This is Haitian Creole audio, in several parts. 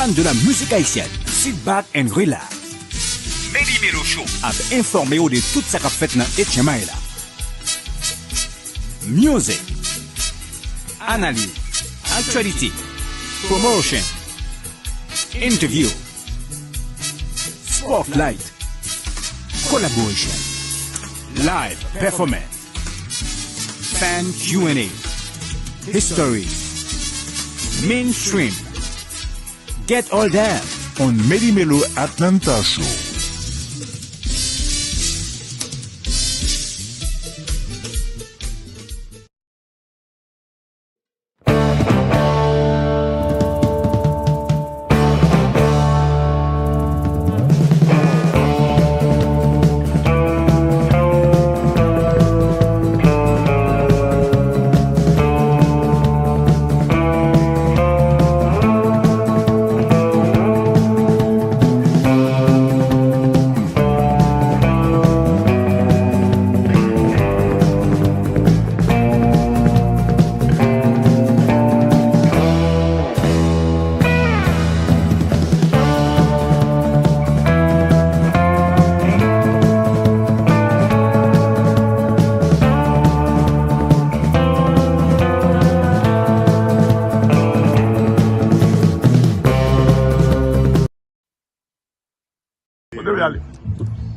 Fan de la musique haïtienne, sit back and relax. Meli Melo Show. A informé de tout ça qu'a fait dans Etchemaï là. Music, analyse, actualité, promotion, interview, spotlight, collaboration, live performance, fan Q&A, history, mainstream. Get all that on Meli Melo Atlanta Show.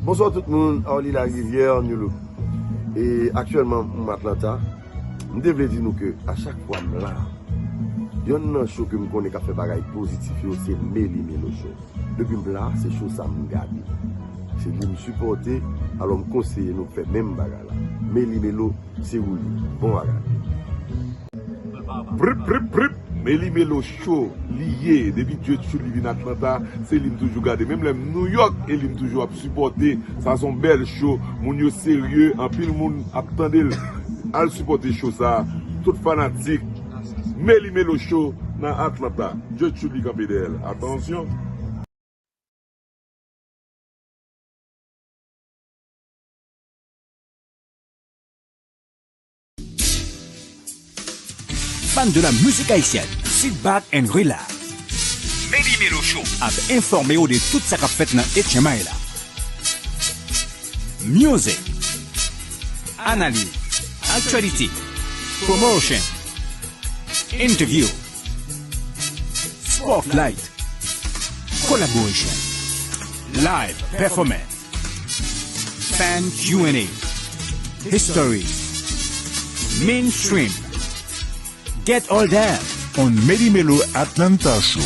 Bonsoir tout le monde, Orly la rivière, Nulu. Et actuellement, en Atlanta, je devrais dire que à chaque fois, là, il y a un show que je connais qui fait des positif, c'est Meli Melo Show. Depuis là, c'est show ça me garde. C'est de me supporter, alors me conseiller nous faire même bagarre là. Meli Melo, c'est où? Bon bagarre. Meli Melo Show lié depuis Dieu tu lis en Atlanta, c'est lui toujours garder même le New York et lui toujours supporter, ça son bel show, mon yo sérieux, en pile monde attendait à supporter show ça, tout fanatique. Meli Melo Show dans Atlanta. Dieu tu lis campé d'elle. Attention. Fan de la musique haïtienne, sit back and relax. Meli Melo Show. A informé de tout ça qu'a fait dans Etchemaï là. Music, analyse, actualité, promotion, interview, spotlight, collaboration, live performance, fan Q&A, history, mainstream. Get all that on Meli Melo Atlanta Show.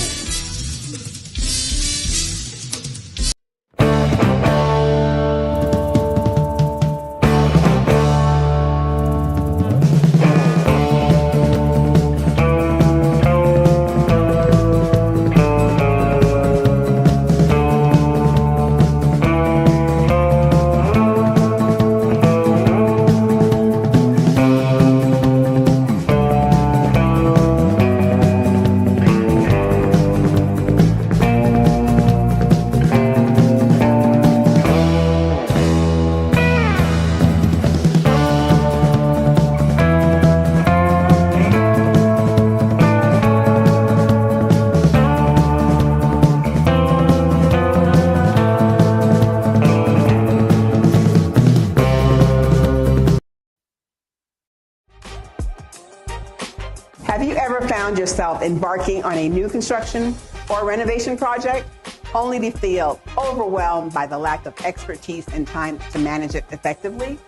Have you ever found yourself embarking on a new construction or renovation project only to feel overwhelmed by the lack of expertise and time to manage it effectively?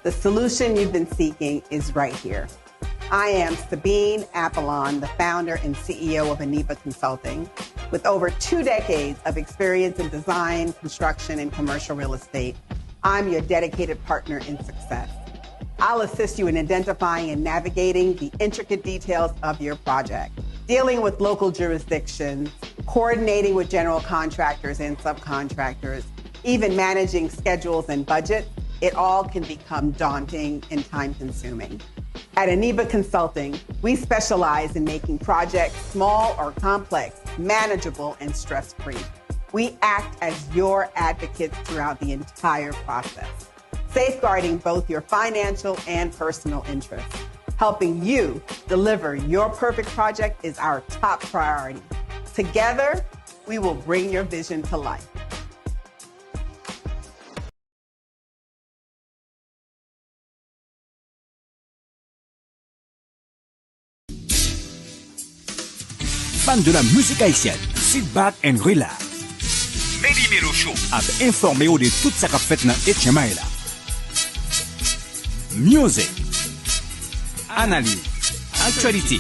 The solution you've been seeking is right here. I am Sabine Apollon, the founder and CEO of Aniba Consulting, with over 2 decades of experience in design, construction, and commercial real estate. I'm your dedicated partner in success. I'll assist you in identifying and navigating the intricate details of your project, dealing with local jurisdictions, coordinating with general contractors and subcontractors, even managing schedules and budgets. It all can become daunting and time-consuming. At Aniba Consulting, we specialize in making projects small or complex, manageable, and stress-free. We act as your advocates throughout the entire process, safeguarding both your financial and personal interests. Helping you deliver your perfect project is our top priority. Together, we will bring your vision to life. Fan de la musique haïtienne, sit back and relax. Meli Melo Show. Ap informé ou de tout sa kap fait nan HMI la. Music, analyse, actualité,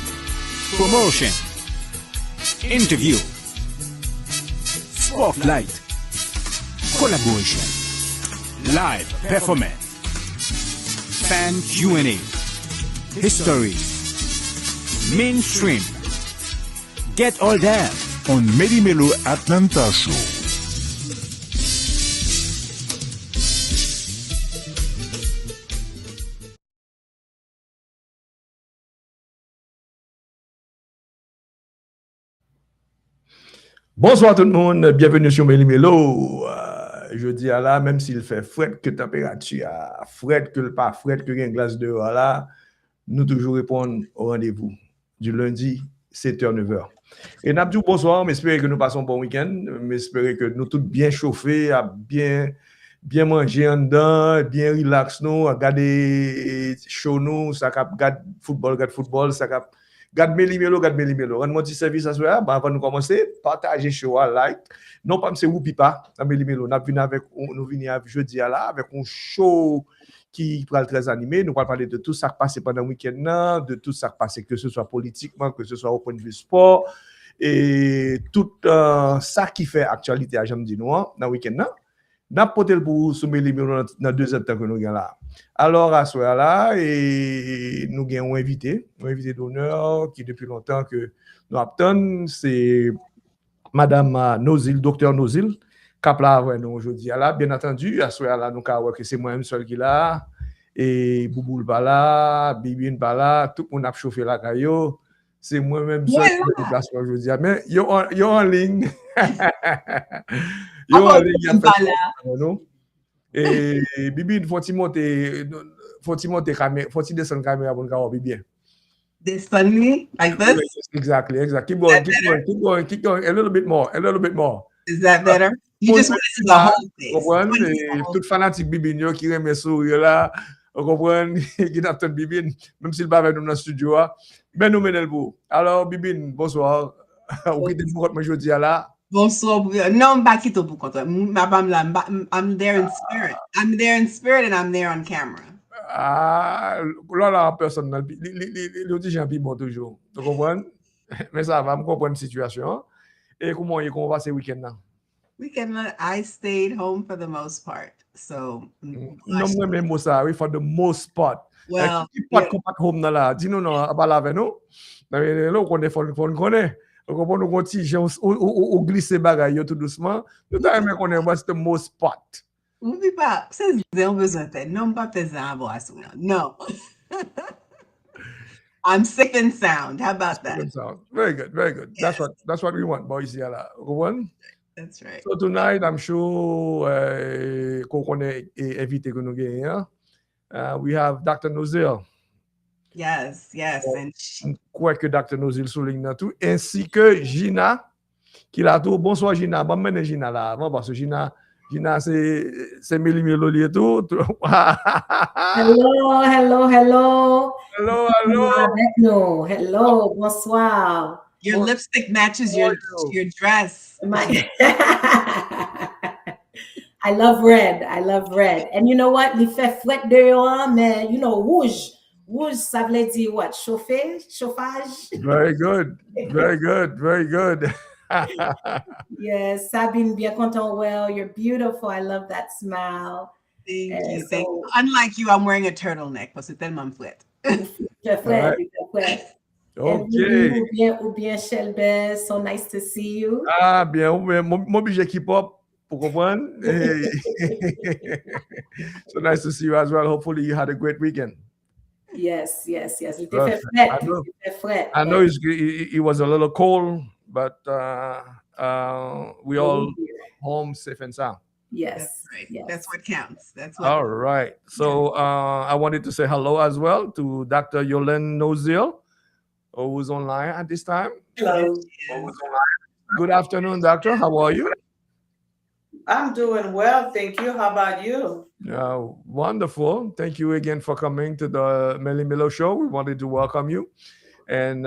promotion, interview, spotlight, collaboration, live performance, fan Q&A, history, mainstream. Get all that on Meli Melo Atlanta Show. Bonsoir tout le monde, bienvenue sur Meli Melo. Je dis à là, même s'il fait frais que température, frais que pas frais que une glace dehors là, nous toujours répondons au rendez-vous du lundi 7h 9h. Et nous avons bonsoir, j'espère que nous passons un bon week-end, j'espère que nous tous bien chauffés, bien manger en dedans, bien relax nous, regarder show nous, ça cap regarder football, ça cap Gade Meli Melo. Rends-moi petit service à soir, avant de commencer, partagez show, like. Non pas c'est Rupipa, Meli Melo. Nous venons jeudi là avec un show qui va être très animé. Nous allons parler de tout ça qui passe pendant le week-end, de tout ça qui passe, que ce soit politiquement, que ce soit au point de vue sport, et tout ça qui fait actualité à Jamdi Noir dans le week-end. Nous avons porté pour soumettre les Melo dans 2 ans que nous avons là. Alors, à ce moment-là, nous avons un invité d'honneur qui depuis longtemps que nous attendons, c'est Madame Nozil, Docteur Nozil, qui est là avec nous aujourd'hui. Bien entendu, à ce moment-là, nous avons que c'est moi-même seul qui est là, et Bouboule pas là, Bibine pas là, tout le monde a chauffé la caillou. C'est moi-même seul qui est déplacé aujourd'hui. Mais ils sont en ligne. Ils sont en ligne. Et Bibi, faut-il monter caméra, faut-il descendre caméra pour nous voir bien. Descend me like this? Exactly. Keep going. A little bit more. Is that better? You just want to see the whole face. Tout fanatique Bibi qui aime sourire là, vous comprenez, qui n'attend Bibi, même s'il pas avec nous dans le studio, ben nous menons le bout. Alors Bibi, bonsoir. Vous quittez pour moi aujourd'hui là. Bonsoir. Non, bakito pour contre. I'm there in spirit. I'm there in spirit and I'm there on camera. Là, personne n'a le dit j'ai un bon toujours. Tu comprends? Mais ça va, me comprendre la situation. Et comment on va ce week-end là? Weekend, I stayed home for the most part. So, non, moi même ça, oui, for the most part. Well, pas home là. Dis-nous non, pas là avec nous. Mais là, on connaît. Donc, on nous continue au glisser bagaille tout doucement. Tout à l'heure, on est what's the most part. Rupipa, vocês não besoin de não para pesar a voz, no. I'm safe and sound. How about that? Very good. Yes. That's what we want, boys. One. That's right. So tonight, I'm sure qu'on est invité que nous gagnons. We have Dr. Nozil. Yes. And Quoi que Dr. Nozil souligne tout, ainsi que Gina, qui l'a tout. Bonsoir Gina. Bon, maintenant Gina là. Bon, parce que Gina, c'est Meli Melo et tout. Hello, bonsoir. Your lipstick matches your dress. I love red. And you know what? Il fait fret dehors, mais you know, rouge, ça veut dire what? Chauffage. Very good. Yes, Sabine, bien content. Well, you're beautiful. I love that smile. Thank you. Unlike you, I'm wearing a turtleneck parce que c'est tellement flat. Flat. Okay. Ou bien Shelby, so nice to see you. Bien, mon budget keep up pour comprendre. So nice to see you as well. Hopefully you had a great weekend. Yes. Il était fret. I know it was a little cold, but we all home safe and sound. Yes. That's right. Yes. That's what counts. All right. So I wanted to say hello as well to Dr. Yolene Nozil, who's online at this time. Hello. Good afternoon, doctor. How are you? I'm doing well, thank you. How about you? Wonderful. Thank you again for coming to the Meli Melo show. We wanted to welcome you. And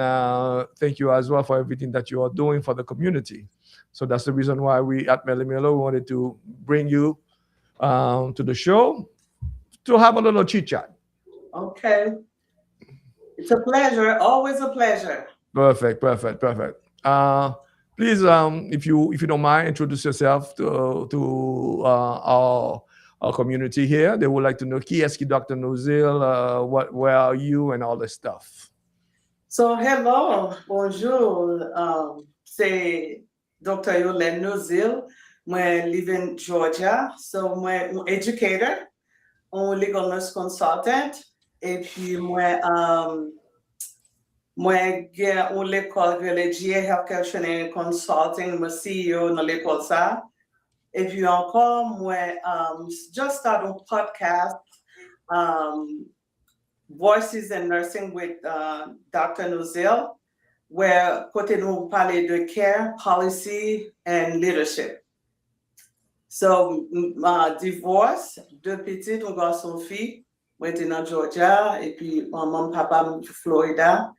thank you as well for everything that you are doing for the community. So that's the reason why we at Meli Melo wanted to bring you to the show to have a little chit chat. Okay. It's a pleasure, always a pleasure. Perfect. Please, if you don't mind, introduce yourself to our community here. They would like to know qui est-ce qui Dr. Nozil, where are you, and all this stuff. So hello, bonjour. C'est Dr. Yolene Nozil. I live in Georgia. So I'm an educator, un legal nurse consultant, et puis moi j'ai une école de GA Healthcare Training Consulting, je suis CEO dans l'école ça. Et puis encore, moi just start a podcast, Voices in Nursing with Dr. Nozil, where côté nous parler de care, policy, and leadership. So, divorce, 2 petites, un garçon fille, moi j'étais dans Georgia, et puis maman, papa, Florida.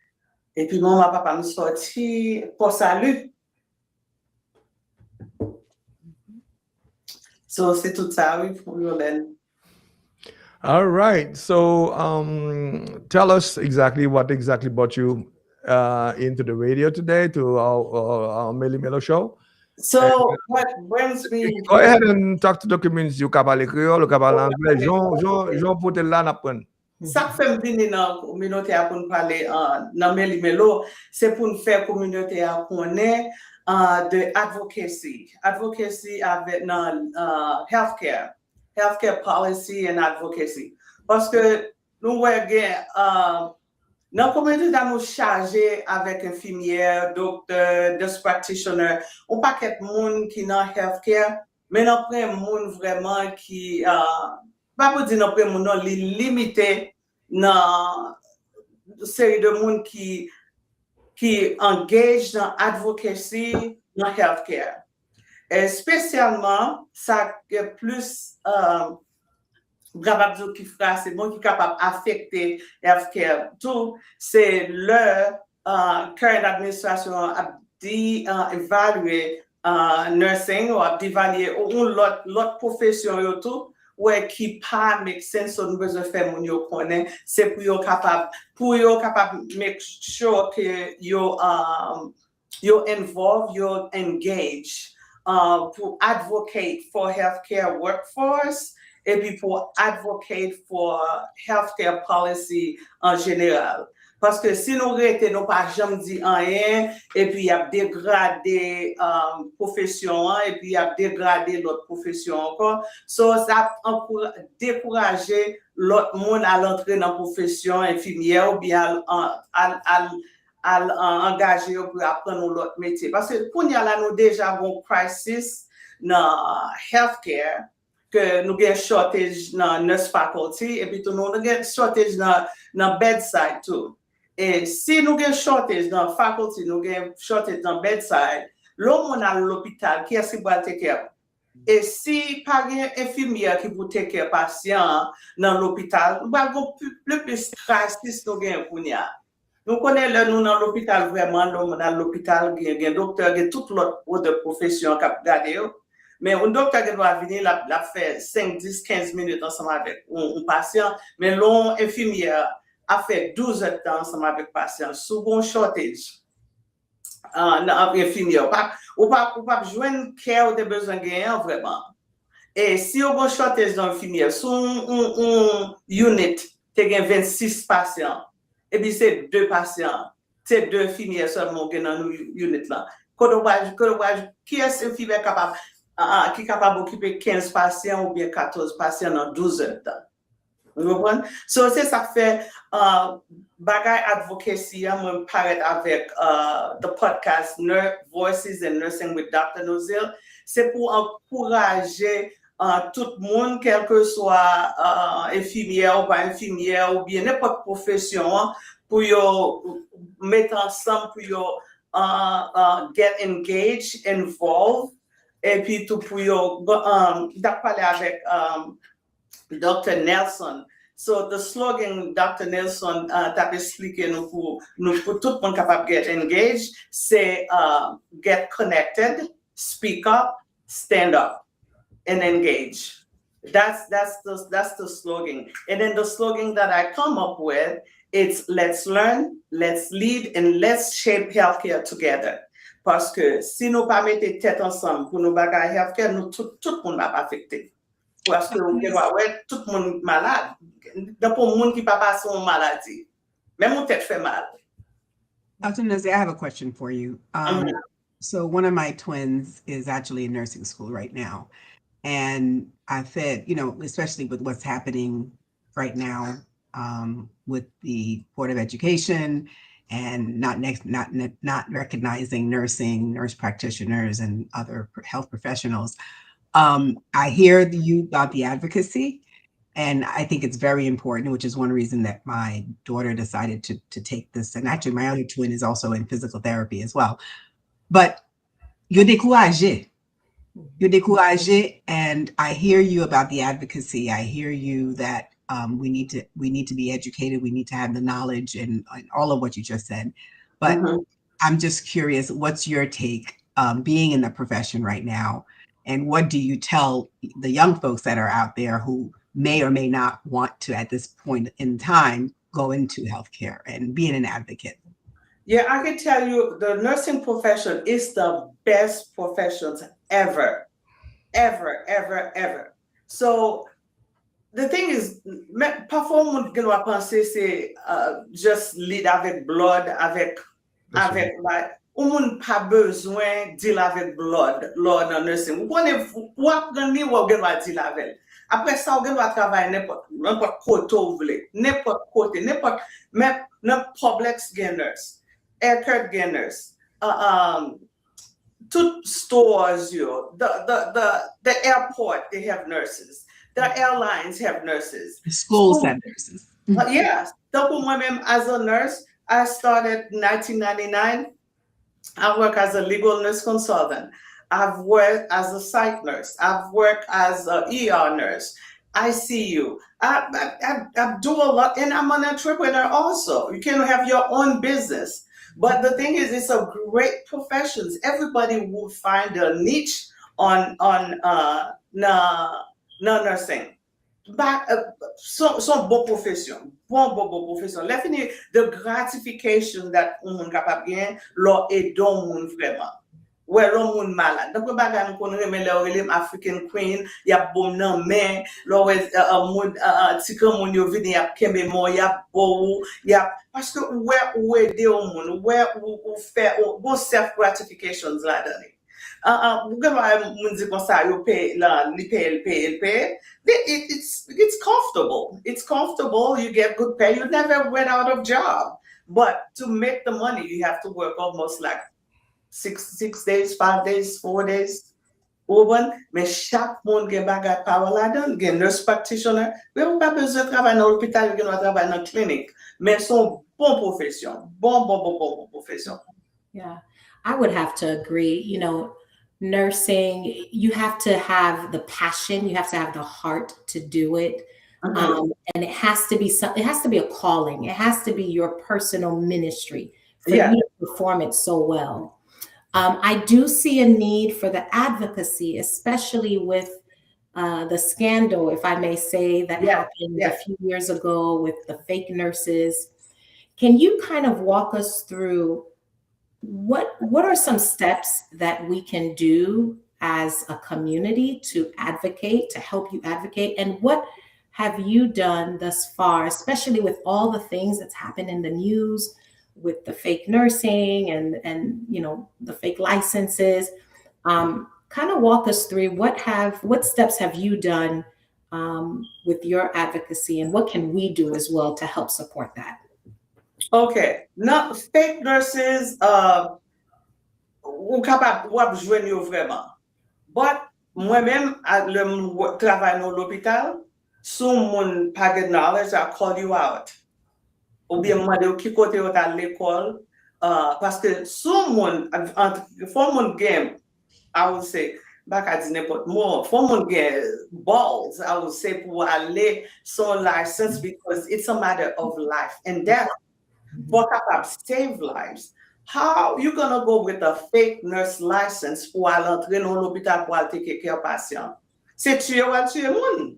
Et puis, maman, papa me sorti pour salut. So, c'est tout ça, oui, pour Yolene. All right. So, tell us what exactly brought you into the radio today, to our Meli Melo show. So, what brings me... Go ahead and talk to the community. You can parler créole, you can parler anglais. Jean pour te là n'apprendre. Ça fait venir dans la communauté pour nous parler dans Meli Melo, c'est pour nous faire communauté à connaître de advocacy. Advocacy avec healthcare policy and advocacy. Parce que nous voyons dans la communauté nous chargé avec infirmière, docteur, nurse practitioner, on pas qu'être monde qui dans healthcare, mais non pas monde vraiment qui pas pour dire non pas mon limité dans série de monde qui engage dans advocacy dans healthcare, et spécialement ça est plus capable qui fera c'est bon qui capable affecter healthcare tout, c'est le current administration a dit évaluer nursing ou a d'évaluer l'autre profession et tout ouais qui pas make sense on besoin faire mon yo connaît, c'est pour yo capable make sure que yo involve, yo engage pour advocate for healthcare workforce et puis pour advocate for healthcare policy en général. Parce que si nous arrêtons, nous pas jamais dit rien, et puis il y a dégradé profession, et puis il y a dégradé l'autre profession encore. So, ça a découragé l'autre monde à l'entrée dans la profession infirmière ou bien à engager pour apprendre l'autre métier. Parce que pour nous, là, nous déjà avons crisis dans healthcare, que nous avons shortage dans nurse faculty, et puis nous avons shortage dans bedside tout. Et si nous avons shortage dans faculty, nous avons shortage dans bedside, l'homme à l'hôpital, qui est-ce qui va take care? Et si pas une infirmière qui peut take care patient dans l'hôpital, nous avons plus crisis nous avons pour nous. Nous connaissons nous dans l'hôpital vraiment, l'homme dans l'hôpital, il y a un docteur, il y a toute l'autre profession qui a gardé. Mais un docteur qui doit venir la faire 5, 10, 15 minutes ensemble avec un patient, mais l'homme infirmière a fait 12 heures de temps ensemble avec le patient, sous bon shortage. Infirmière. Ou pas joindre care ou des besoins gagnants vraiment. Et si on a un shortage dans l'infirmière, sous un unit, tu as 26 patients, et puis c'est 2 patients, c'est 2 infirmières seulement dans l'unit là. Qui est infirmière capable? Qui est capable d'occuper 15 patients ou bien 14 patients dans 12 heures de temps. Vous comprenez? So, c'est ça que fait bagay advocacy, moi paraître avec the podcast Voices in Nursing with Dr. Nozil. C'est pour encourager tout le monde, quel que soit infirmière ou pas infirmière ou bien n'importe profession, pour mettre ensemble, pour get engaged, involved, et puis tout pour yo, parler avec Dr. Nelson. So the slogan Dr. Nelson t'a expliqué nous pour tout le monde capable get engaged, c'est get connected, speak up, stand up, and engage. That's the slogan. And then the slogan that I come up with, it's let's learn, let's lead, and let's shape healthcare together. Parce que si nous pas mettons tête ensemble pour nous bagailler healthcare, nous tout le monde va affecté. Parce que tout le monde malade. Donc pour le monde qui pas passer une maladie, même mon tête fait mal. Dr. Nazi, I have a question for you. So one of my twins is actually in nursing school right now. And I said, you know, especially with what's happening right now with the Board of Education and not recognizing nurse practitioners and other health professionals. I hear you about the advocacy, and I think it's very important, which is one reason that my daughter decided to take this. And actually, my other twin is also in physical therapy as well. But you're découragé. You're découragé, and I hear you about the advocacy. I hear you that we need to be educated. We need to have the knowledge and all of what you just said. But I'm just curious, what's your take being in the profession right now? And what do you tell the young folks that are out there who may or may not want to, at this point in time, go into healthcare and being an advocate? Yeah, I can tell you the nursing profession is the best profession ever. So the thing is, parfois on va penser c'est just lead avec blood, avec like, on n'a pas besoin de deal avec blood en nursing. Vous connaissez, vous apprenez ou vous va deal avec. Après ça, vous va travailler n'importe côté vous voulez, n'importe côté, même public gainers. Aircraft gainers, two stores, the airport, they have nurses. The airlines have nurses. Schools have nurses. Yes. As a nurse, I started in 1999. I work as a legal nurse consultant. I've worked as a psych nurse. I've worked as an ER nurse. ICU. I do a lot, and I'm an entrepreneur also. You can have your own business. But the thing is, it's a great profession. Everybody will find a niche on nursing. Son bon profession. Bon profession. Let me the gratification that on capable gain, l'on aide on vraiment. Ouais, l'on malade. Donc baga nous connaît African Queen, y a bon nan mais l'on tikan moun yo vini y a kembe mo y a beau y a parce que où aider au monde, où faire bon self gratifications là dedans. Vous gars moun dit comme ça yo paye la li paye. It's comfortable. It's comfortable. You get good pay. You never went out of job. But to make the money, you have to work almost like 6 days, 5 days, 4 days. Mais chaque monde qui a power là-dedans, qui est nurse practitioner, mais on n'a pas besoin de travailler dans l'hôpital, on doit travailler dans la clinique. Mais son bon profession, bon profession. Yeah, I would have to agree. You know, nursing, you have to have the passion, you have to have the heart to do it. And it has to be it has to be a calling. It has to be your personal ministry for you to perform it so well. I do see a need for the advocacy, especially with the scandal, if I may say, that happened a few years ago with the fake nurses. Can you kind of walk us through what are some steps that we can do as a community to advocate, to help you advocate? And what have you done thus far, especially with all the things that's happened in the news with the fake nursing and you know, the fake licenses? Kind of walk us through what steps have you done with your advocacy, and what can we do as well to help support that? Okay, not fake nurses, ou capable ou joindre yo vraiment. But moi-même, le travail dans l'hôpital, someone pas de knowledge, I call you out. Ou bien moi de qui côté ou à l'école, parce que sou moun, fò moun gen, I would say, back at n'importe more, fò moun gen balls, I would say, pour aller son license because it's a matter of life and death. For capable save lives. How you gonna go with a fake nurse license pour aller entrer dans l'hôpital pour aller take care patient? C'est tuer ou tuer moun.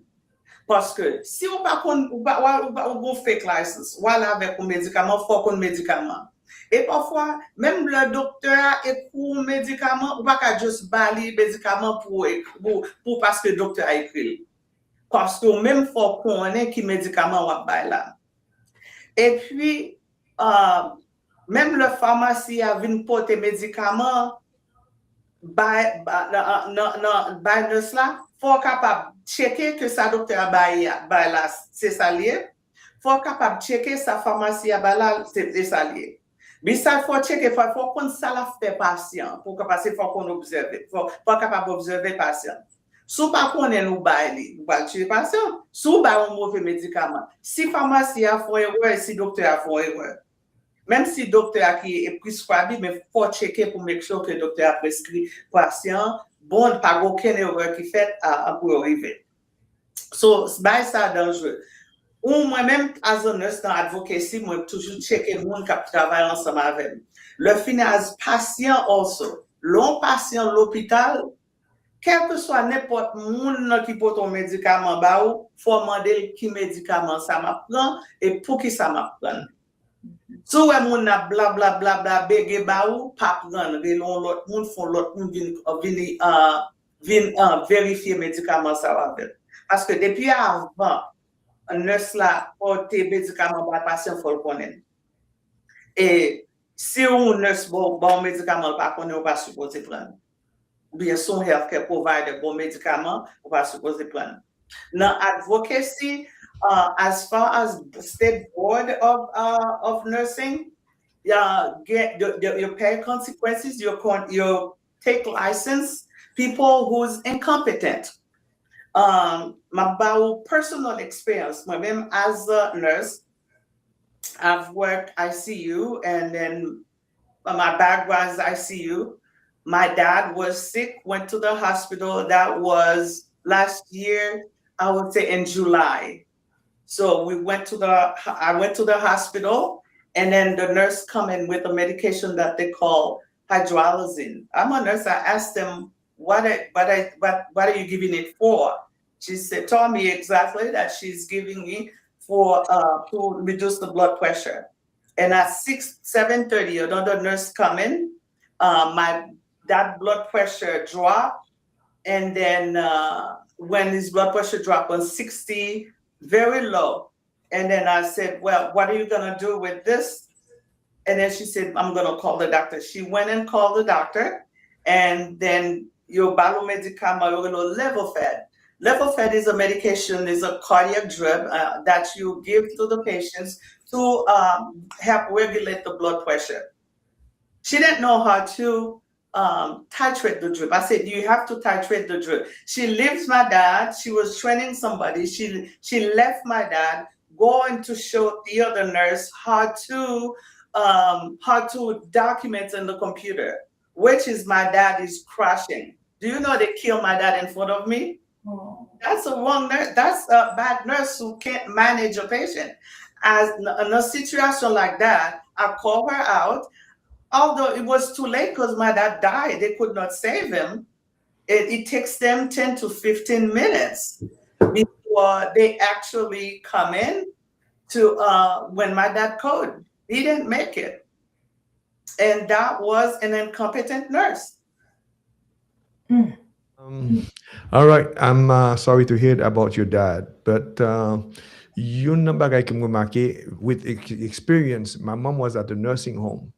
Parce que si on pas ou fake license, ou aller avec un médicament, faut qu'on médicament. Et parfois, même le docteur écrit un médicament, ou pas juste bali médicament pour parce que le docteur a écrit. Parce que même faut qu'on ait qui médicament ou pas là. Et puis, même le pharmacie a vu porter médicaments, by nurse là, faut capable checker que sa docteur a bail là, c'est ça lié. Faut capable checker sa pharmacie a bail là, c'est ça lié. Mais ça faut checker, faut qu'on ça la fait patient, pour que parce faut qu'on observe, faut capable observer patient. Sou pas connaît nous bail, nous va tuer patient. Sou ba un mauvais médicament. Si pharmacie a fait erreur, si docteur a fait erreur. Même si docteur a qui est prescrit, mais faut checker pour make sure que le docteur a prescrit patient, bon, pas aucune erreur qui fait pour arriver. So, c'est ça dangereux. Ou moi-même, as a nurse dans advocacy, moi toujours checker les gens qui travaillent ensemble avec. Le finance patient also. L'on patient l'hôpital, quel que soit n'importe monde qui porte un médicament, faut demander qui médicament ça m'apprend et pour qui ça m'apprend. Si vous avez bla bla bla bla bégué baou, pas prendre, l'autre monde font l'autre monde vient vérifier médicament ça va faire. Parce que depuis avant, un nurse là porte médicament par patient faut le connaître. Et si un nurse bon médicament pas connaît, on pas supposé prendre. Bien son healthcare provider bon médicament, on pas supposé prendre. Dans advocacy, as far as state board of nursing, you pay consequences. You take license people who's incompetent. My personal experience, même as a nurse, I've worked ICU, and then my background is ICU. My dad was sick, went to the hospital. That was last year, I would say in July. So I went to the hospital, and then the nurse come in with a medication that they call hydralazine. I'm a nurse. I asked them, what are you giving it for? She said, told me exactly that she's giving me for to reduce the blood pressure. And at 7:30, another nurse come in. That blood pressure dropped, and then when his blood pressure dropped on 60, very low. And then I said, well, what are you gonna do with this? And then she said, I'm gonna call the doctor. She went and called the doctor, and then your Balomedicama, your Levelfed. Levelfed is a medication, is a cardiac drug that you give to the patients to help regulate the blood pressure. She didn't know how to titrate the drip. I said, you have to titrate the drip. She leaves my dad. She was training somebody. She left my dad, going to show the other nurse how to document in the computer, which is my dad is crashing. Do you know they killed my dad in front of me? Oh. That's a wrong nurse. That's a bad nurse who can't manage a patient. As in a situation like that, I call her out. Although it was too late because my dad died, they could not save him. It takes them 10 to 15 minutes before they actually come in to when my dad called. He didn't make it. And that was an incompetent nurse. All right, I'm sorry to hear about your dad, but you know, with experience, my mom was at the nursing home.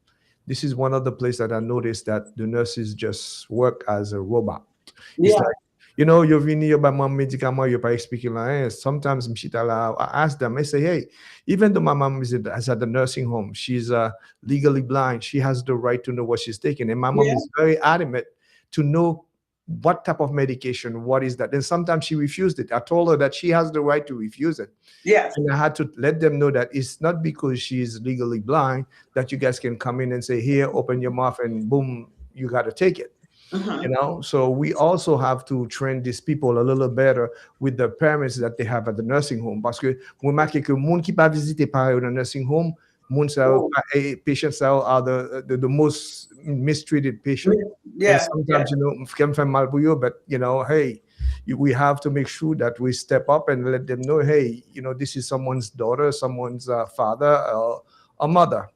This is one of the places that I noticed that the nurses just work as a robot. It's like, you know, you're venu by mom medicament, you're pas speaking like sometimes I ask them, I say, hey, even though my mom is at the nursing home, she's legally blind, she has the right to know what she's taking. And my mom is very adamant to know what type of medication, what is that? And sometimes she refused it. I told her that she has the right to refuse it. Yes. And I had to let them know that it's not because she's legally blind that you guys can come in and say, here, open your mouth and boom, you got to take it. You know, so we also have to train these people a little better with the parents that they have at the nursing home. Parce que vous remarquez que moun qui pas visiter par dans nursing home, moun sa patients are the most mistreated patient. Yeah. And sometimes, you know, can find mal pour you, but you know, hey, we have to make sure that we step up and let them know, hey, you know, this is someone's daughter, someone's father, or mother.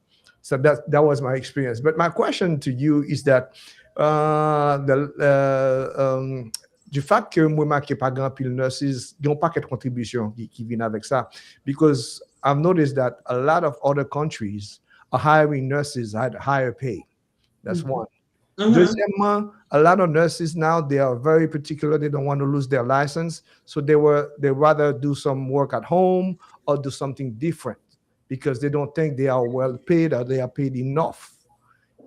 So that was my experience. But my question to you is that du fait que moi marqué pas grand pile nurses, ils ont pas de contribution qui viennent avec ça, because I've noticed that a lot of other countries are hiring nurses at higher pay. That's one. Deuxièmement, a lot of nurses now, they are very particular. They don't want to lose their license, so they rather do some work at home or do something different because they don't think they are well paid or they are paid enough.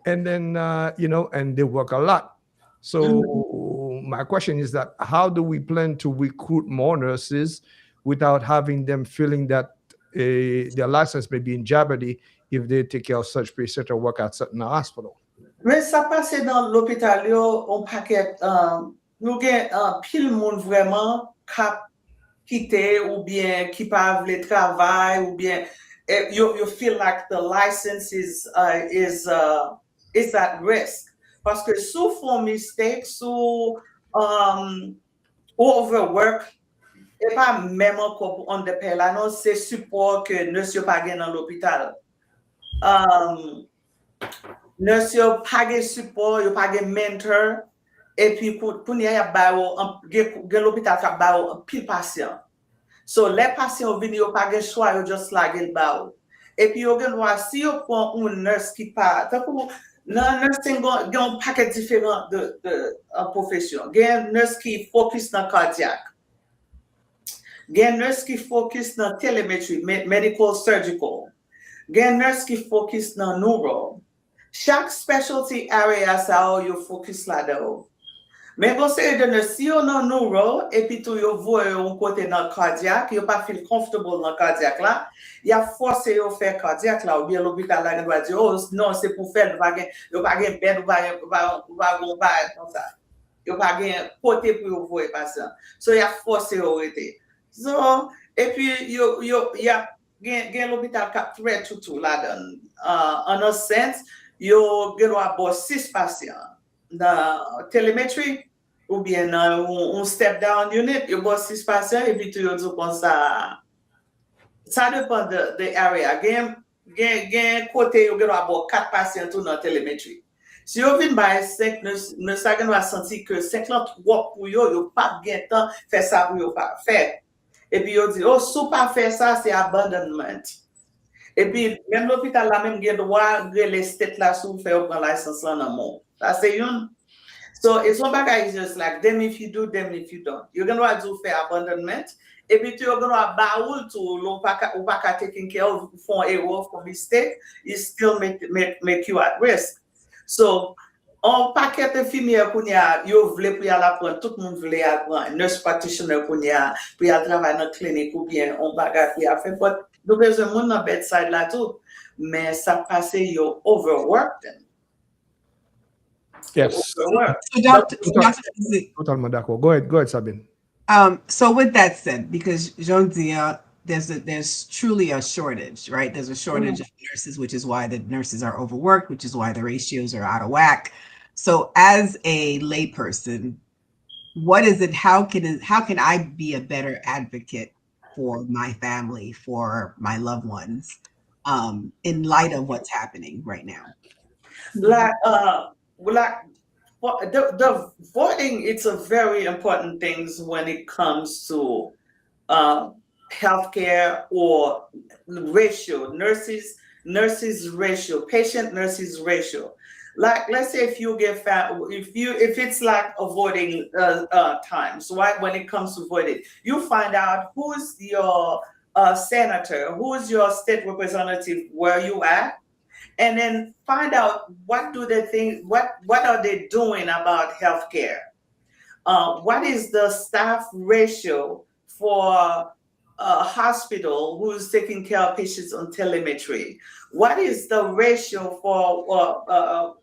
And then, you know, and they work a lot. So my question is that how do we plan to recruit more nurses without having them feeling that their license may be in jeopardy if they take care of such patients or work at certain hospital? Mais ça passe dans l'hôpital, on paquet, nous avons pile monde vraiment qui quitte ou bien qui pas le travail ou bien you feel like the license is at risk. Parce que sous font mistake, sous overwork, et pas même encore on dépend là, non, c'est support que ne soit pas dans l'hôpital. Ne soit pas support, il pas mentor, et puis pour y a l'hôpital qui a pile patient. So les patients viennent, ils pas choix, ils just like it bao. Et puis on voit si on prend une nurse qui part, dans nursing il y a un paquet différent de profession. Il y a une nurse qui focus dans cardiaque. Il y a une nurse qui focus dans telemetry, medical surgical. Il y a une nurse qui focus dans neuro. Chaque specialty area ça yo focus là-dedans. Mais vous savez de nurse si on a neuro et puis tout yo voit un côté dans cardiaque, yo pas feel comfortable dans cardiaque là, il a forcé yo faire cardiaque là ou bien l'hôpital là doit dire oh non c'est pour faire yo pas gain bed ou pas comme ça. Yo pas gain côté pour yo voir patient. So il a forcé yo arrêter. So et puis yo y a gain l'hôpital cap très tout là-dedans. En un sens yo gain about 6 patients. Dans telemetry ou bien dans un step down unit, you got 6 patients et puis tu dis comme ça. Ça dépend de area. Gain côté you got about 4 patients tout dans telemetry. Si vous venez by 5, nous savons va sentir que 53 pour yo pas gain temps faire ça pour yo pas faire. Et puis yo dit oh si pas faire ça c'est abandonment. Et puis même l'hôpital là même gain droit les state là sous faire prendre licence là dans monde. I say, so it's one bagay is just like them if you do, them if you don't. You're gonna do fair abandonment. If you're gonna baul to lopaka taking care of for error for mistake, it still make you at risk. So on paquet de infirmière kounya yo vle pour y aller apprendre, tout le monde vle apprendre, nurse practitioner kounya pour y aller travailler dans clinique ou bien on bagay pour y faire. But nous besoin monde dans bedside là tout, mais ça passe yo overworked them. Yes. So Dr. Totalement d'accord. Go ahead, Sabine. So with that said, because Jean Dia, there's truly a shortage, right? There's a shortage of nurses, which is why the nurses are overworked, which is why the ratios are out of whack. So as a layperson, what is it? How can I be a better advocate for my family, for my loved ones, in light of what's happening right now? The voting, it's a very important thing when it comes to healthcare or ratio, nurses ratio, patient nurses ratio. Like let's say if you get if it's like a voting times, right? When it comes to voting, you find out who's your senator, who's your state representative, where you at. And then find out what do they think, what are they doing about healthcare? what is the staff ratio for a hospital who's taking care of patients on telemetry? What is the ratio for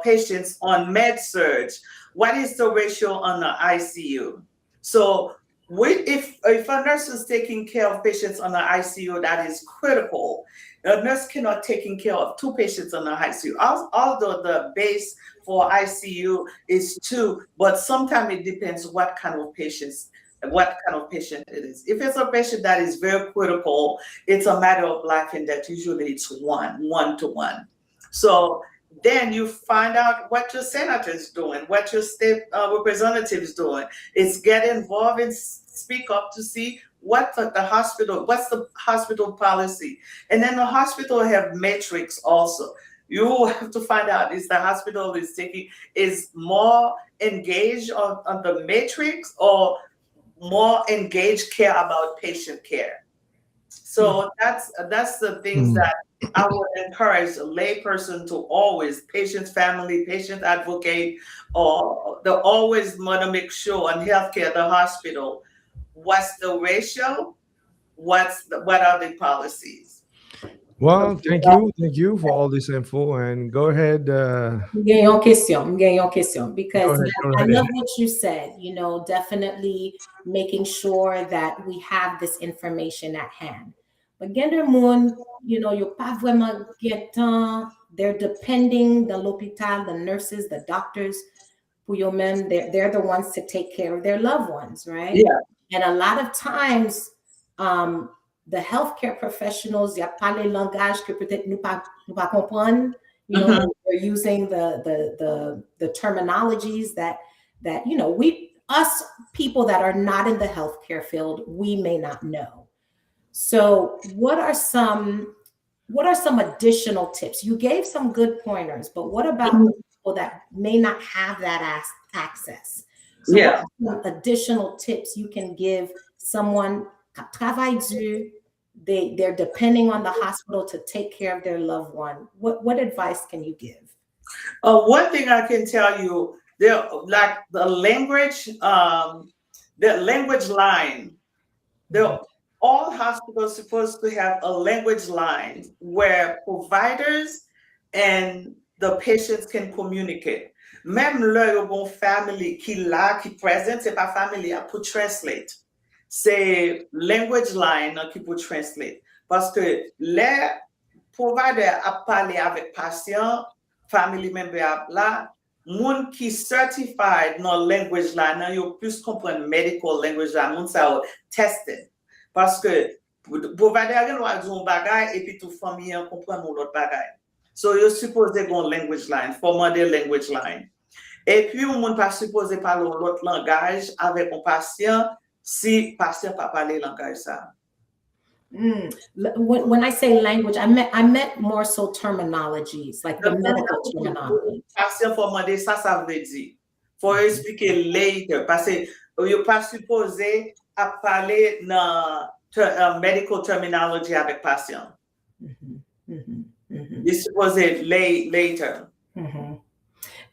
patients on med surg? What is the ratio on the ICU? So if a nurse is taking care of patients on the ICU, that is critical. A nurse cannot taking care of 2 patients on the ICU. Although the base for ICU is 2, but sometimes it depends what kind of patient it is. If it's a patient that is very critical, it's a matter of life and death. Usually it's 1-to-1. So then you find out what your senator is doing, what your state representative is doing. It's get involved and speak up to see what's the hospital policy. And then the hospital have metrics also. You have to find out is the hospital is more engaged on the matrix or more engaged care about patient care. So that's the things that I would encourage a layperson to always, patient family, patient advocate, or they always want to make sure on healthcare, the hospital, what's the ratio, what are the policies. Well, thank you for all this info, and go ahead. Because I love what you said, definitely making sure that we have this information at hand. But you're pas vraiment getting, they're depending the l'hôpital, the nurses, the doctors, they're the ones to take care of their loved ones, right? Yeah. And a lot of times, the healthcare professionals, il y a pas les langages que peut-être nous pas comprendre. They're using the terminologies that us people that are not in the healthcare field, we may not know. So what are some additional tips? You gave some good pointers, but what about people that may not have that access? So what are some additional tips you can give someone travail dur, they're depending on the hospital to take care of their loved one? What advice can you give? One thing I can tell you, like the language line. All hospitals supposed to have a language line where providers and the patients can communicate. Même le bon family qui présente, c'est pas family pour translate. C'est language line qui peut translate. Parce que les providers a parlé avec patient, family member là, moun qui certified dans language line, yo plus comprendre medical language line, moun ça tested. Parce que provider gen wa di un bagay et puis tout famille comprend l'autre bagay. So you're supposed to go language line, formander language line. Et puis on pas supposé parler l'autre langage avec un patient si patient pas parler langage ça. When I say language, I meant more so terminologies, like the medical terminology. Patient formander ça veut dire. Faut expliquer later parce que you're pas supposé à parler dans medical terminology avec patient. You're supposed to later.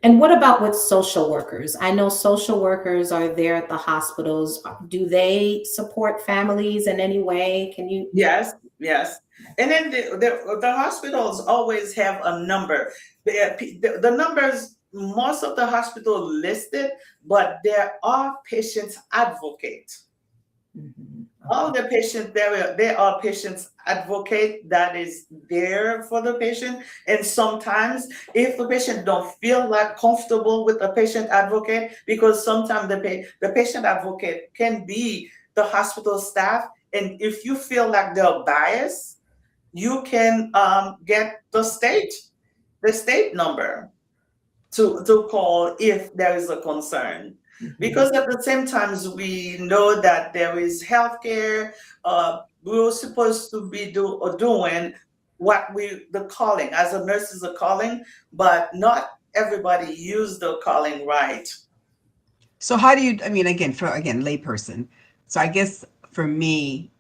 And what about with social workers? I know social workers are there at the hospitals. Do they support families in any way? Can you? Yes. And then the hospitals always have a number. The numbers, most of the hospitals listed, but there are patients advocates. All the patients, there are patients advocate that is there for the patient. And sometimes if the patient don't feel like comfortable with the patient advocate, because sometimes the patient advocate can be the hospital staff. And if you feel like they're biased, you can get the state number to call if there is a concern. Because at the same time, we know that there is healthcare. We're supposed to be doing what the calling as a nurse is a calling, but not everybody use the calling right. So how do you? I mean, again, layperson. So I guess for me,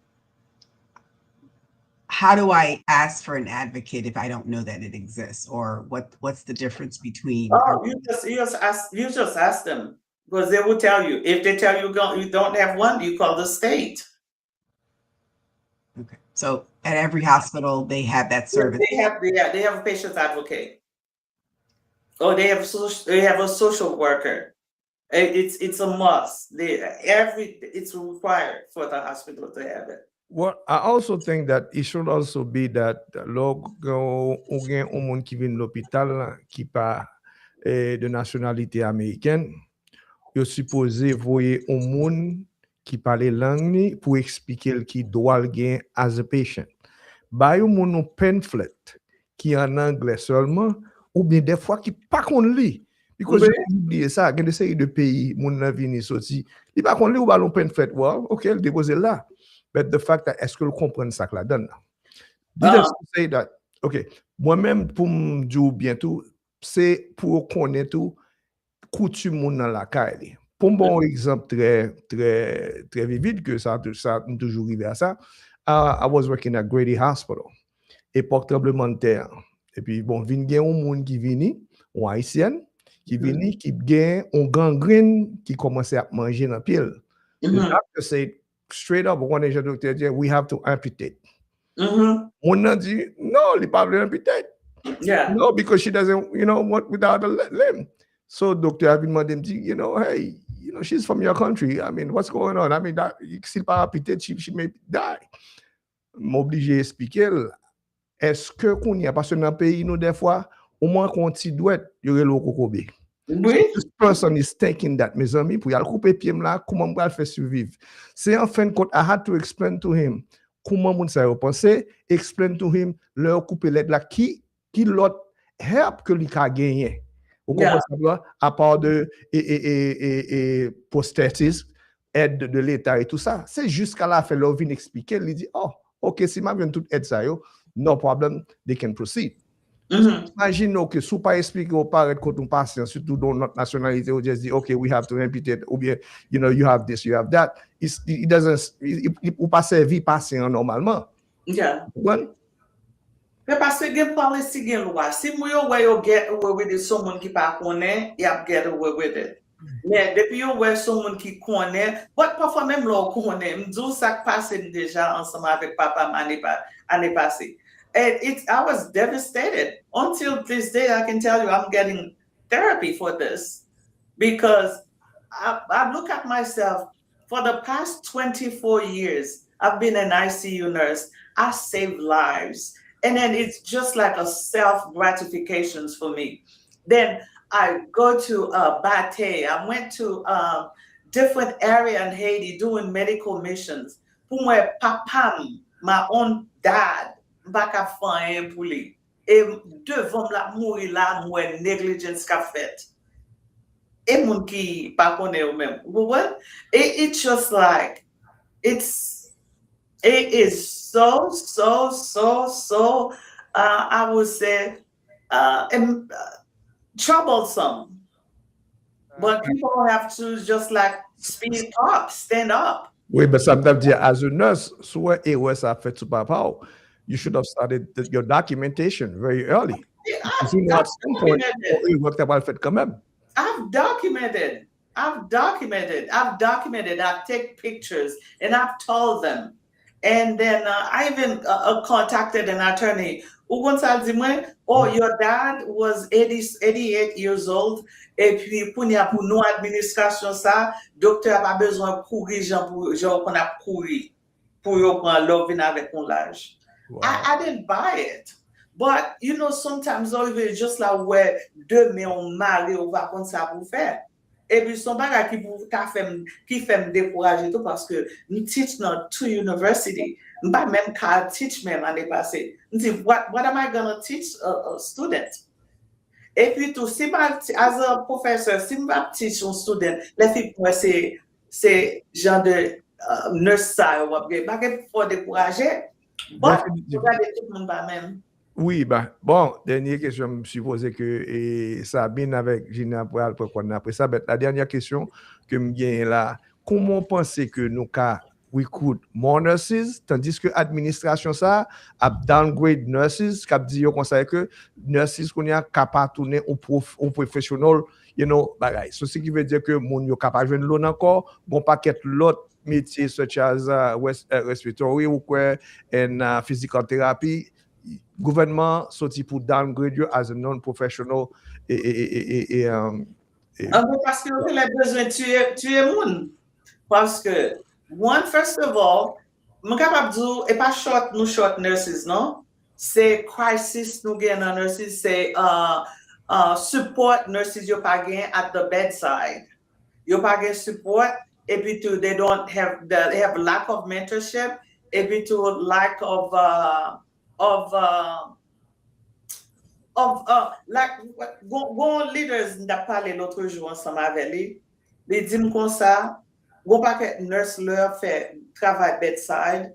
how do I ask for an advocate if I don't know that it exists, or what's the difference between? You just ask them. Because they will tell you. If they tell you you don't have one, you call the state. Okay. So at every hospital, they have that service. They have a patient advocate. Or they have a social worker. It's a must. It's required for the hospital to have it. Well, I also think that it should also be that logo ou gen un moun ki vin l'hôpital qui pa de nationalité américaine, yo supposé voyer un moun qui parle langue ni pour expliquer qui doit le gen as a patient. Ba yo moun nou pamphlet qui en anglais seulement ou bien des fois qui pas kon li. Because Oui. you oublié ça, gen de série de pays moun nan vini sorti, li pas kon li ou ba lon pamphlet, well, OK, le déposer là. But the fact that est-ce que le comprendre ça que la donne. Did I say that? OK, moi-même pour m'dou bientôt, c'est pour connaître tout coutume moun dans la caille. Pour un bon exemple très vivide que ça nous toujours arrivé à ça, I was working at Grady Hospital. Époque tremblement de terre. Et puis bon, vinn gen un moun qui vini, un haïtien qui vini qui gen un gangrène qui commençait à manger dans pile. The doctor said straight up, one agent doctor dit, we have to amputate. On a dit, no, il pas amputate. Yeah. No, because she doesn't, what without a limb. So Dr. Abin Madem dit, hey, she's from your country. I mean, what's going on? I mean, that s'il pas amputate, she may die. M'obligé expliquer, est-ce que qu'on y a parce que dans le pays, nous, des fois, au moins qu'on t'y doit, il y aurait le cocobe. Oui. So this person is thinking that, mes amis, pour y aller couper pied là, comment on va le faire survivre? C'est en fin de compte, I had to explain to him comment moun sa yo pensé, explain to him leur couper l'aide là qui l'autre help que li ka gagner. Vous comprenez ça? À part de prosthèses, aide de l'État et tout ça. C'est jusqu'à la fin, leur vient expliquer, il dit, oh, OK, si ma vient toute aide ça yo, no problem, they can proceed. Imaginez que si vous pas expliquer au parent contre un patient, surtout dans notre nationalité, vous just dit, OK, we have to amputate, ou bien, you have this, you have that. It doesn't, ou pas servir patient normalement. Yeah. Well, Mais parce que gen policy gen loi. Si mou yo yo get away with it, someone qui pas connaît, y a get away with it. Mais depuis yo wè someone qui connaît, but parfois même l'on connaît, m'dou ça passe déjà ensemble avec papa année passée. And I was devastated. Until this day, I can tell you I'm getting therapy for this because I look at myself. For the past 24 years, I've been an ICU nurse. I saved lives. And then it's just like a self-gratification for me. Then I go to Bate. I went to different area in Haiti doing medical missions. Pour moi, papam, my own dad, baka fan pour lui. Et devant la mourir là, moi négligence qu'a fait. Et moun ki pa connaît ou même. What? It's just like it is so I would say troublesome. But people have to just like speak up, stand up. oui, mais ça me dire, as a nurse, soit et ouais, ça fait tout papa, you should have started your documentation very early. I've At some point, you worked about it quand même. I've documented. I've take pictures and I've told them. And then I even contacted an attorney who once said, oh, your dad was 88 years old. Et puis, pour nous administration ça, docteur a pas besoin de courir, genre qu'on a couru pour yo prendre l'ovine avec mon l'âge. I didn't buy it. But, sometimes it's just like where demain on mari ou va comme ça pour faire. Et puis, son bagage qui fait me décourager tout parce que nous teach dans two university. Pas même qu'à teach même l'année passée. What am I going to teach a student? Et puis, tout, si as a professor, si je teach un student, les filles pour moi, c'est genre de nurse ça, ou pas pour décourager. But, regardez tout le monde pas même. Oui, bon, dernière question, je suppose que Sabine avec Gina après ça, la dernière question que je gagne là, comment pensez que nous avons recruit more nurses, tandis que l'administration ça a downgrade nurses, qui a dit qu'on sait que nurses qu'on a capable tourner au professionnel, you know, bagay. So, ce qui veut dire que moun yo capable de l'on encore, bon paquet l'autre métier such as respiratory ou quoi, and physical therapy, gouvernement sorti pour downgrade you as a non-professional parce que vous avez besoin de tuer moun. Parce que, first of all, je suis capable de dire, et pas short nurses, non? C'est crisis nous gagnons nurses, c'est support nurses you pas gain at the bedside. You pas gain support, et puis too, they have lack of mentorship, et puis too, lack of like gon leaders n'a parlé l'autre jour ensemble avec lui. Ils disent comme ça, gon paquet nurse leur fait travail bedside.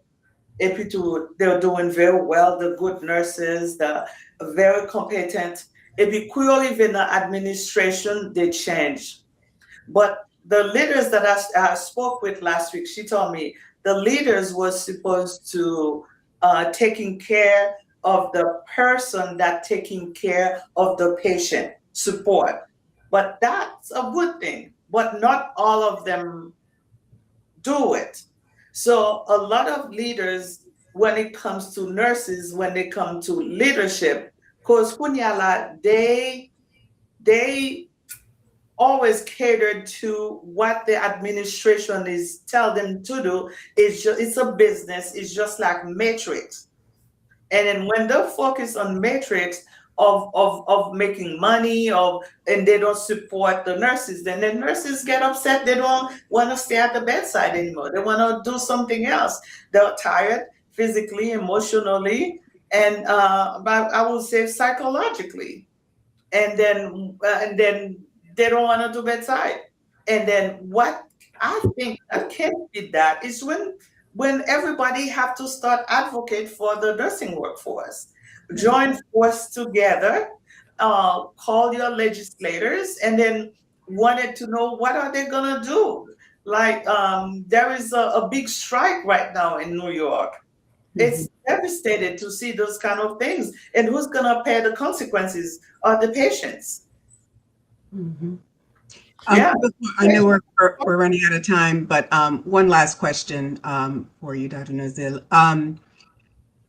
Et puis tout, they're doing very well, the good nurses, the very competent. Et puis quand you live in the administration, they change. But the leaders that I spoke with last week, she told me the leaders was supposed to taking care of the person that taking care of the patient support. But that's a good thing, but not all of them do it. So a lot of leaders, when it comes to nurses, when they come to leadership, because they always cater to what the administration is tell them to do. It's a business. It's just like matrix. And then when they focus on matrix of making money, and they don't support the nurses, then the nurses get upset. They don't want to stay at the bedside anymore. They want to do something else. They're tired physically, emotionally, and I would say psychologically. And then they don't want to do bedside. And then what I think that can't be that is when everybody have to start advocate for the nursing workforce. Join force together, call your legislators, and then wanted to know what are they gonna do. Like there is a big strike right now in New York. It's devastated to see those kind of things. And who's gonna pay the consequences? Are the patients. Yeah. I know we're running out of time, but one last question for you, Dr. Nazil.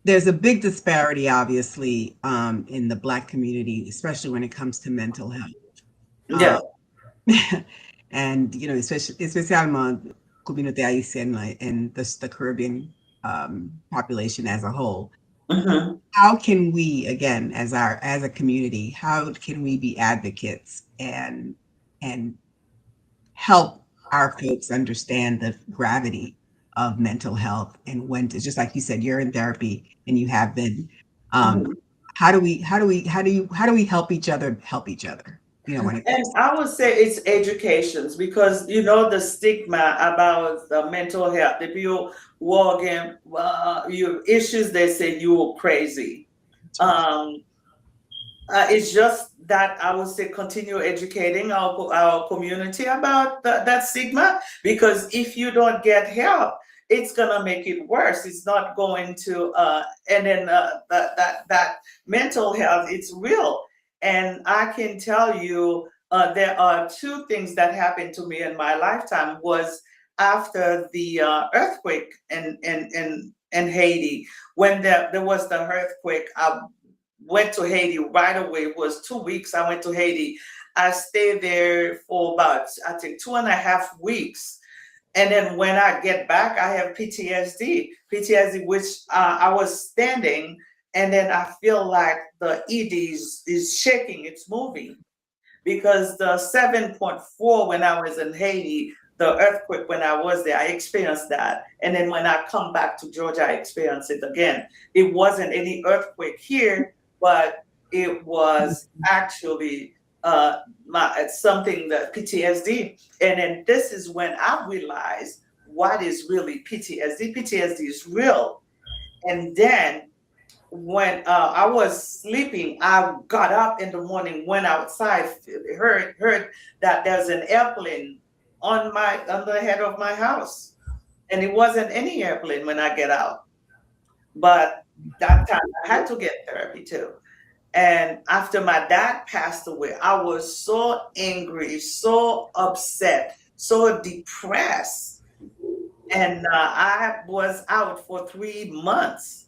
There's a big disparity, obviously, in the Black community, especially when it comes to mental health. Yeah. And, you know, especially community haitienne and the Caribbean population as a whole. How can we, again, as a community, how can we be advocates and help our folks understand the gravity of mental health, and when to, just like you said, you're in therapy and you have been, how do we help each other you know, when and I would say it's educations, because you know the stigma about the mental health. If you walk in your issues, they say you're crazy. It's just that I would say continue educating our community about that stigma, because if you don't get help, it's gonna make it worse. It's not going to, and then that mental health, it's real. And I can tell you, there are two things that happened to me in my lifetime. Was after the earthquake in Haiti. When there was the earthquake, I went to Haiti right away. It was 2 weeks. I went to Haiti. I stayed there for about, I think, 2.5 weeks. And then when I get back, I have PTSD, which I was standing, and then I feel like the ED is shaking, it's moving. Because the 7.4 when I was in Haiti, the earthquake when I was there, I experienced that. And then when I come back to Georgia, I experienced it again. It wasn't any earthquake here, but it was actually something that PTSD. And then this is when I realized what is really PTSD. PTSD is real. And then when I was sleeping, I got up in the morning, went outside, heard that there's an airplane on the head of my house. And it wasn't any airplane when I get out. But that time I had to get therapy too. And after my dad passed away, I was so angry, so upset, so depressed. And I was out for 3 months.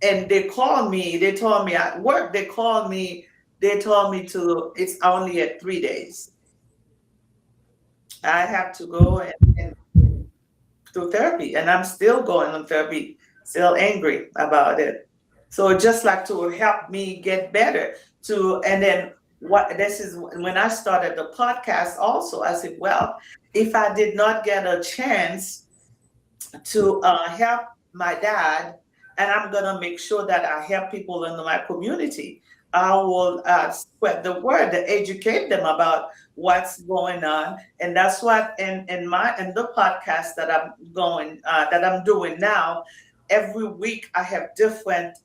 And they called me, they told me at work, they told me it's only at 3 days. I have to go and do therapy. And I'm still going on therapy, still angry about it. So just like to help me get better and then this is when I started the podcast also, I said, well, if I did not get a chance to help my dad, and I'm going to make sure that I help people in my community. I will spread the word to educate them about what's going on. And that's what in the podcast that I'm doing now, every week I have different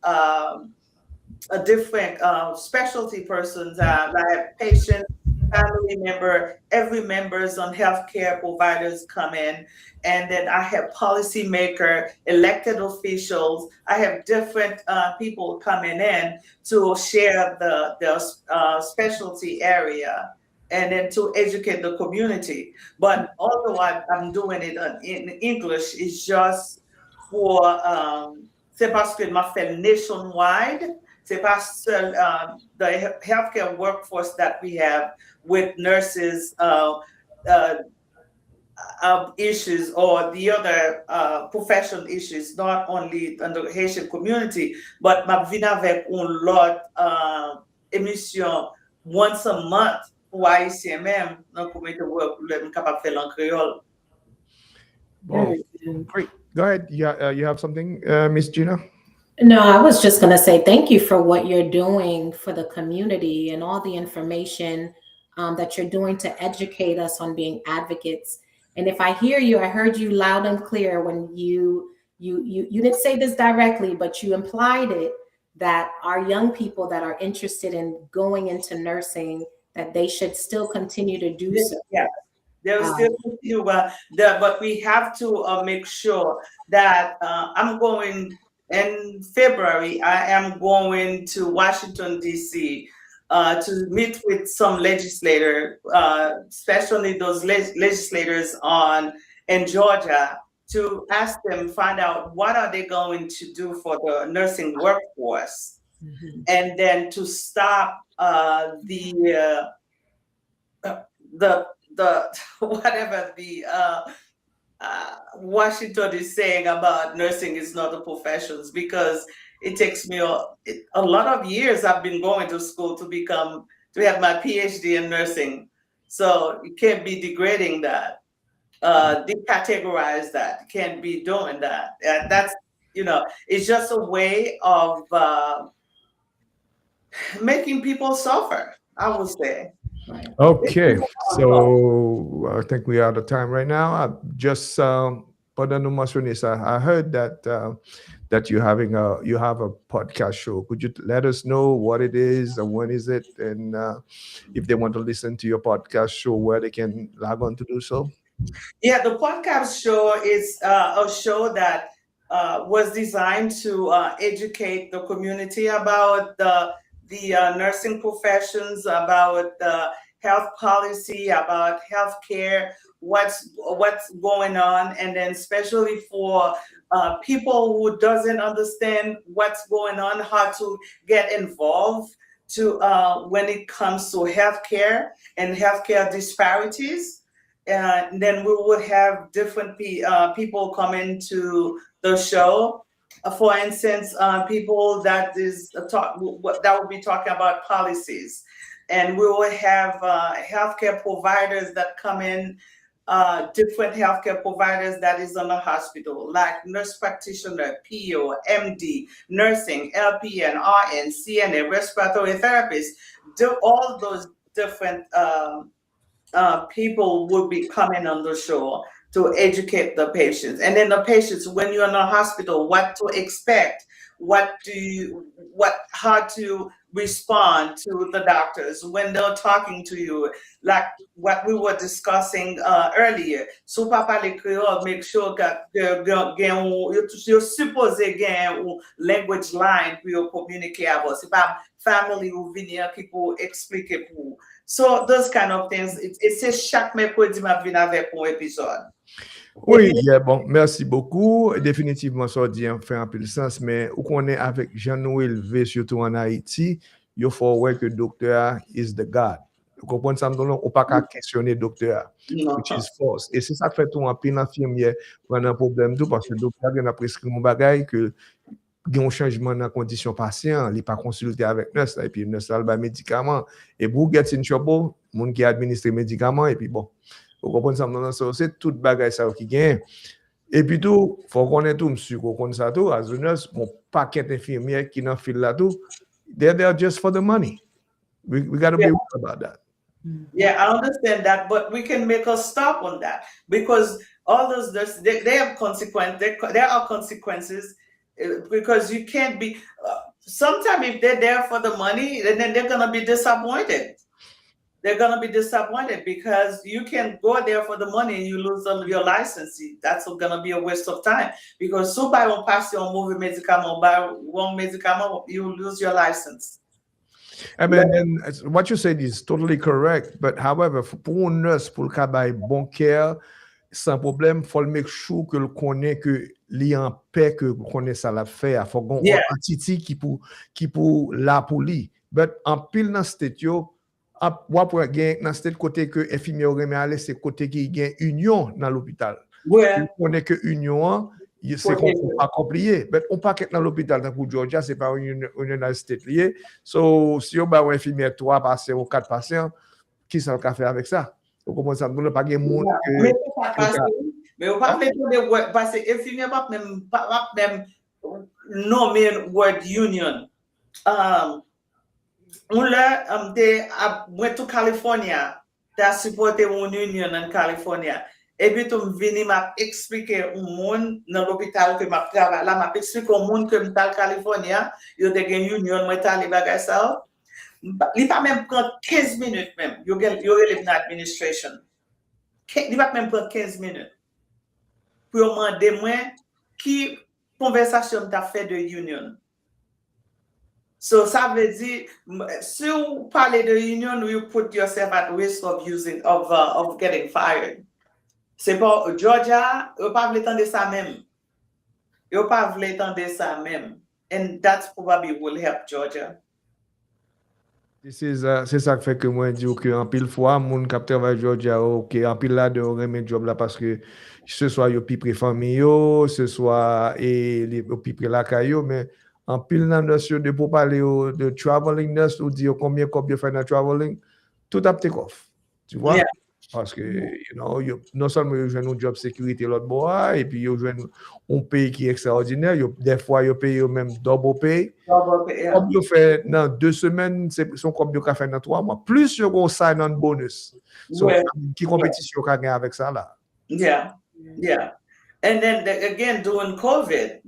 specialty persons. I have patients, family member, every members on healthcare providers come in, and then I have policymaker, elected officials. I have different people coming in to share the specialty area, and then to educate the community. But although I'm doing it in English, it's just for c'est parce que m'a fait nationwide. C'est parce que the healthcare workforce that we have with nurses issues or the other professional issues, not only in the Haitian community, but m'a vin avec un lot émission once a month pour Haïtien même dans communauté pour être capable faire en créole. Oh, great. Go ahead. You have something, Miss Gina? No, I was just going to say thank you for what you're doing for the community and all the information that you're doing to educate us on being advocates. And if I hear you, I heard you loud and clear when you didn't say this directly, but you implied it, that our young people that are interested in going into nursing, that they should still continue to do so. Yeah. There will still continue, but we have to make sure that I'm going in February. I am going to Washington, D.C. To meet with some legislators, especially those legislators in Georgia, to ask them, find out what are they going to do for the nursing workforce, and then to stop the whatever the Washington is saying about nursing is not a profession, because it takes me a lot of years. I've been going to school to have my PhD in nursing, so you can't be degrading that, decategorize that. You can't be doing that. That's it's just a way of making people suffer, I would say. Okay, so I think we are out of time right now. I heard that you have a podcast show. Could you let us know what it is and when is it, and if they want to listen to your podcast show, where they can log on to do so? Yeah, the podcast show is a show that was designed to educate the community about the nursing professions, about the health policy, about healthcare, what's going on, and then especially for people who doesn't understand what's going on, how to get involved when it comes to healthcare and healthcare disparities. And then we would have different people come into the show. For instance, people that will be talking about policies, and we will have healthcare providers that come in, different healthcare providers that is on the hospital, like nurse practitioner, PO, MD, nursing, LPN, RN, CNA, respiratory therapist. All those different people will be coming on the show to educate the patients. And then the patients, when you're in a hospital, what to expect, how to respond to the doctors when they're talking to you, like what we were discussing earlier. So papa le Creole, make sure that you're supposed to get a language line pour you communiquer avec. C'est pas family ou venir qui pour expliquer pour. So those kind of things, c'est chaque mercredi m'a venir avec un épisode. Oui, bon, merci beaucoup. Définitivement, ça dit fait un peu de sens, mais où qu'on est avec Jean-Noël élevé, surtout en Haïti, il faut voir que docteur is the God. Vous comprenez ça? On ne peut pas questionner docteur, which is false. Et c'est ça que fait tout en pile infirmière prendre un problème tout, parce que le docteur a prescrit mon bagage que il y a un changement dans la condition patient, il n'est pas consulté avec nurse, et puis nurse a le médicament. Et pour get in trouble, le monde qui administre les médicaments, et puis bon. Vous comprenez ça? C'est tout bagage ça qui gagne. Et puis tout, il faut qu'on ait tout, monsieur, qu'on connaisse ça tout. As a nurse, mon paquet d'infirmières qui n'en filent là tout, they're there just for the money. We got to be real about that. Yeah, I understand that, but we can make a stop on that because all those nurses, they have consequences. There are consequences because you can't be. Sometimes if they're there for the money, then they're gonna be disappointed. They're going to be disappointed because you can go there for the money and you lose your license. That's going to be a waste of time because somebody will pass you on movie medicament, buy one medicament, you lose your license. I mean, and what you said is totally correct. But however, pour une nurse, pour le cas de bon care, sans problème, il faut make sure que le connaît que li en paix que connaît ça la fait. Il faut qu'on ait une entité qui pour la pour lui. But en pile dans state yo, pour gagner dans ce côté que infirmier aurait aller c'est côté qui gagne union dans l'hôpital. On est que union c'est pas compliqué mais on pas être dans l'hôpital dans Georgia c'est pas une state lié. So si on ba un infirmier 3 patients ou 4 patients qui ça le faire avec ça? On commence à nous pas gagne monde mais on pas mettre parce que infirmier pas même nommer word union. Went to California, that supported one union in California. Et puis, tu venu m'a expliquer au monde dans l'hôpital que m'a travaillé là, m'a expliqué au monde que dans California, il y a des unions, moi t'allais bagarre ça. Il pas même prendre 15 minutes même. You live in administration. Il va même prendre 15 minutes. Pour demander moi qui conversation t'as fait de union. So ça veut dire, si vous parlez de union, you put yourself at risk of getting fired. C'est pas Georgia, vous pas voulu entendre ça même. Vous pas voulu entendre ça même. And that's probably will help Georgia. C'est ça qui fait que moi je dis que en pile fois mon qui travaille Georgia OK en pile là de remettre job là parce que ce soit yo pi près famille ce soit et les pi près la caillou mais en pile dans notion de pour parler de traveling nurse ou dire combien fait dans traveling tout a take off tu vois parce que you know non seulement you joue un job sécurité l'autre bois et puis you joue un pays qui est extraordinaire des fois you paye même double pay comme you fait dans 2 semaines c'est son comme you fait dans 3 mois plus you go sign on bonus so qui compétition qu'a gagné avec ça là and then again during COVID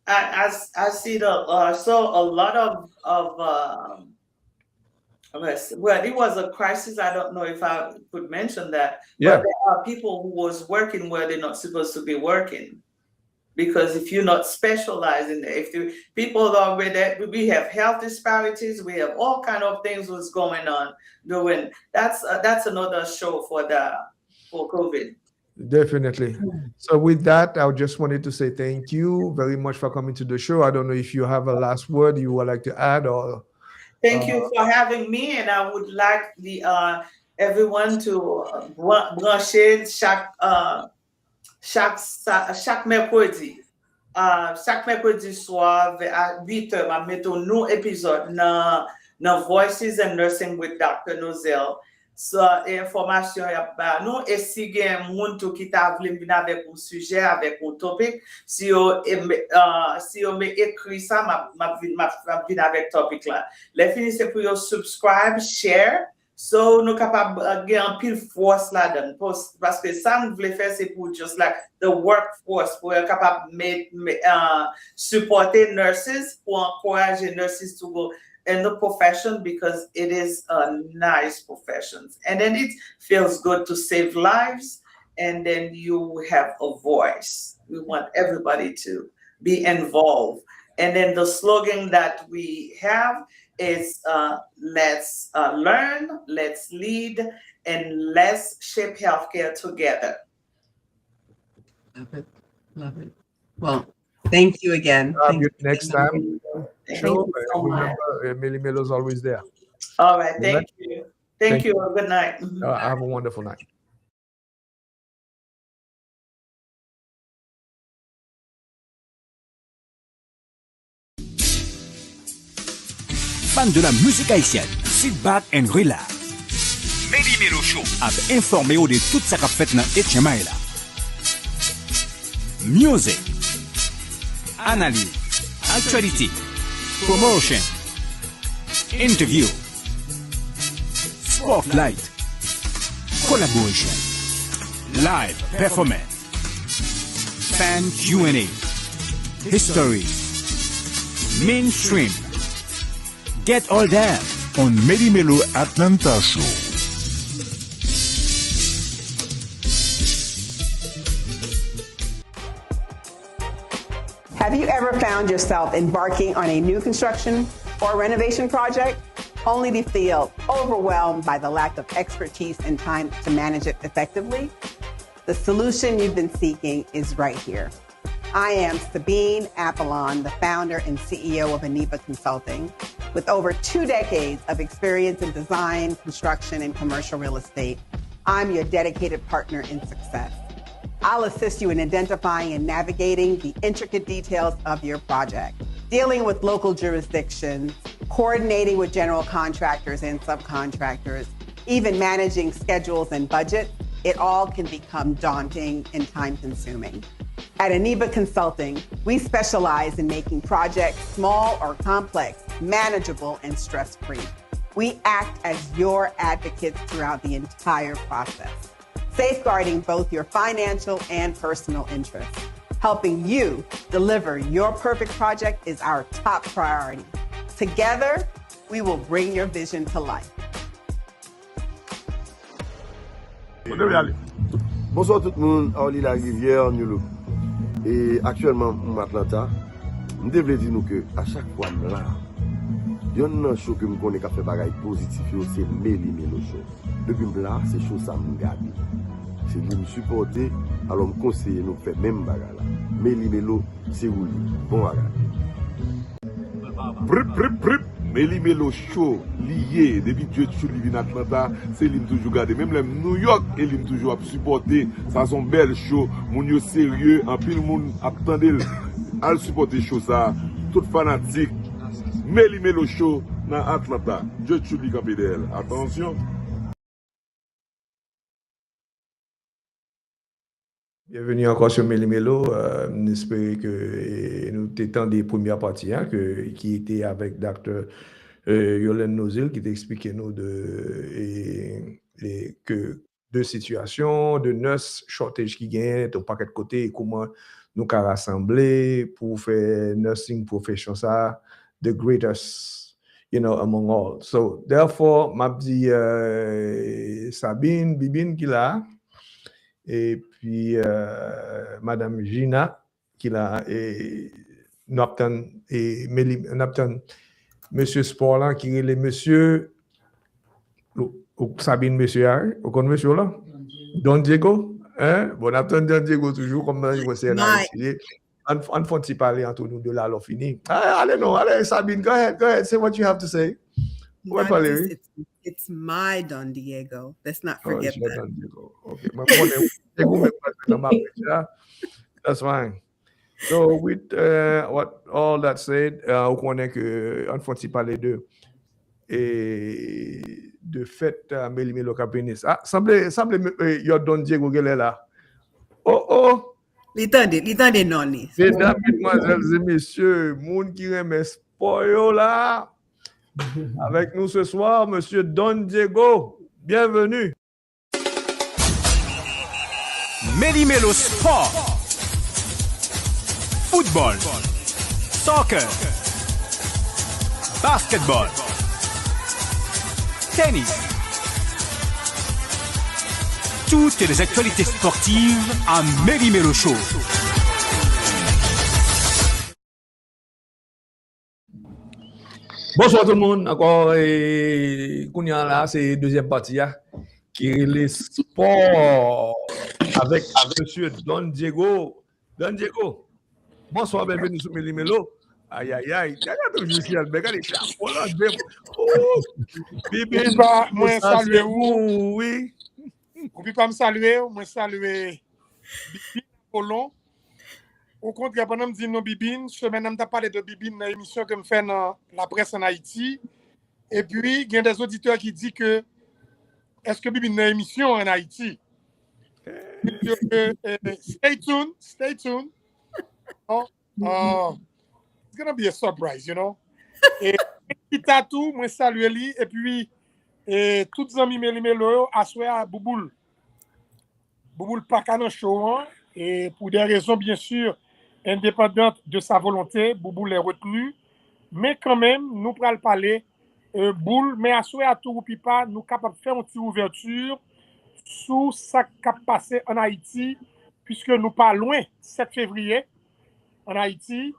I see saw a lot of well, it was a crisis. I don't know if I could mention that. But there are people who was working where they're not supposed to be working. Because if you're not specializing, people are already, we have health disparities, we have all kind of things what's going on. Doing that's another show for COVID. Definitely. So with that, I just wanted to say thank you very much for coming to the show. I don't know if you have a last word you would like to add or. Thank you for having me, and I would like everyone to brancher chaque mercredi. Chaque mercredi soir à 8h, ma mettre un nouveau épisode dans Voices and Nursing with Dr. Nozel. So, information nous et si gen moun tout qui t'a voulu venir avec un sujet avec un topic si on écrit ça m'a venir avec topic là les fini c'est pour subscribe share So nous capable gagner un pile force là-dedans parce que ça nous voulait faire c'est pour just like the workforce pour être capable supporter nurses pour encourager nurses to go in the profession because it is a nice profession and then it feels good to save lives and then you have a voice. We want everybody to be involved. And then the slogan that we have is let's learn, let's lead, and let's shape healthcare together. Love it. Love it. Well, thank you again. Thank you. Next time. Sure. So remember, Meli Melo is always there. All right. Thank you. Thank you. Good night. Have a wonderful night. Fan de la musique haïtienne, sit back and relax. Meli Melo Show. Ap informé ou de tout ça qu'a fait dans HMI là. Music, analyse, actualité, promotion, interview, spotlight, collaboration, live performance, fan Q&A, history, mainstream. Get all that on Meli Melo Atlanta Show. Have you ever found yourself embarking on a new construction or renovation project only to feel overwhelmed by the lack of expertise and time to manage it effectively? The solution you've been seeking is right here. I am Sabine Apollon, the founder and CEO of Aniba Consulting, with over 2 decades of experience in design, construction, and commercial real estate. I'm your dedicated partner in success. I'll assist you in identifying and navigating the intricate details of your project, dealing with local jurisdictions, coordinating with general contractors and subcontractors, even managing schedules and budget. It all can become daunting and time-consuming. At Aniba Consulting, we specialize in making projects, small or complex, manageable and stress-free. We act as your advocates throughout the entire process, safeguarding both your financial and personal interests. Helping you deliver your perfect project is our top priority. Together, we will bring your vision to life. Bonsoir tout le monde, Orly la rivière, New Et actuellement, en Atlanta, je devrais dire que à chaque fois, là, il y a un show que je connais qui fait des positif, c'est Meli Melo Show. Depuis là, c'est show ça me garde. C'est lui me supporter, alors me conseiller nous faire même bagarre là. Meli Melo, c'est où bon bagarre. Meli Melo Show, lié, depuis Dieu tu live in Atlanta, c'est lui toujours garder. Même les New York, et lui toujours supporter. Ça sont belles show, moun yo sérieux, en pile moun attendez à supporter show ça. Tout fanatique. Meli Melo Show dans Atlanta. Dieu tu live campé d'elle. Attention. Bienvenue encore sur Meli Melo. J'espère que nous t'étends des premières parties qui étaient avec Dr. Yolène Nozil qui t'expliquait nous que deux situations, de nurse shortage qui gagnent, ton paquet de côté et comment nous avons rassemblé pour faire nursing profession ça, the greatest, among all. So, therefore, m'a dit Sabine, Bibine qui l'a, et puis Madame Gina qui l'a, et Napton, et Napton, Monsieur Sportland qui est le monsieur, Sabine, monsieur, vous connaissez monsieur là? Don Diego? Hein? Bon, Napton Don Diego toujours comme dans le conseil. On faut parler entre nous de là, alors fini. Allez, non, allez, Sabine, go ahead, say what you have to say. It's my Don Diego. Let's not forget that. Don Diego. Okay. That's fine. So, with all that said, on connaît que on faut parler de fait Meli Melo Capinis. Ah, semble yo Don Diego gele là. Oh. L'itande non li. Mesdames, mesdemoiselles et messieurs, moun qui remet sport yo là. Avec nous ce soir, Monsieur Don Diego. Bienvenue. Meli Melo Sport. Football. Soccer. Basketball. Tennis. Toutes les actualités sportives à Meli Melo Show. Bonsoir tout le monde. Encore, Kounia là, c'est deuxième partie qui est le sport avec Monsieur Don Diego. Don Diego, bonsoir, bienvenue sur Meli Melo. Aïe, aïe, aïe. Bibine, moi saluer vous. Oui. Rupipa me saluer, moi saluer Bibine Apollon. Au contraire, pendant que je dis non Bibine, semaine je parlé de Bibine dans l'émission que je fais dans la presse en Haïti. Et puis, il y a des auditeurs qui disent que est-ce que Bibine dans l'émission en Haïti? Stay tuned, stay tuned. It's gonna be a surprise, you know. Et tout, moi saluer lui et puis tous les amis Meli Melo assoient à Bouboule. Bouboule pas qu'un show et pour des raisons bien sûr indépendantes de sa volonté, Bouboule est retenu, mais quand même nous pourrons parler Boule, mais assoient à tout Rupipa, nous capables de faire une petite ouverture sur ça qui a passé en Haïti, puisque nous pas loin 7 février en Haïti.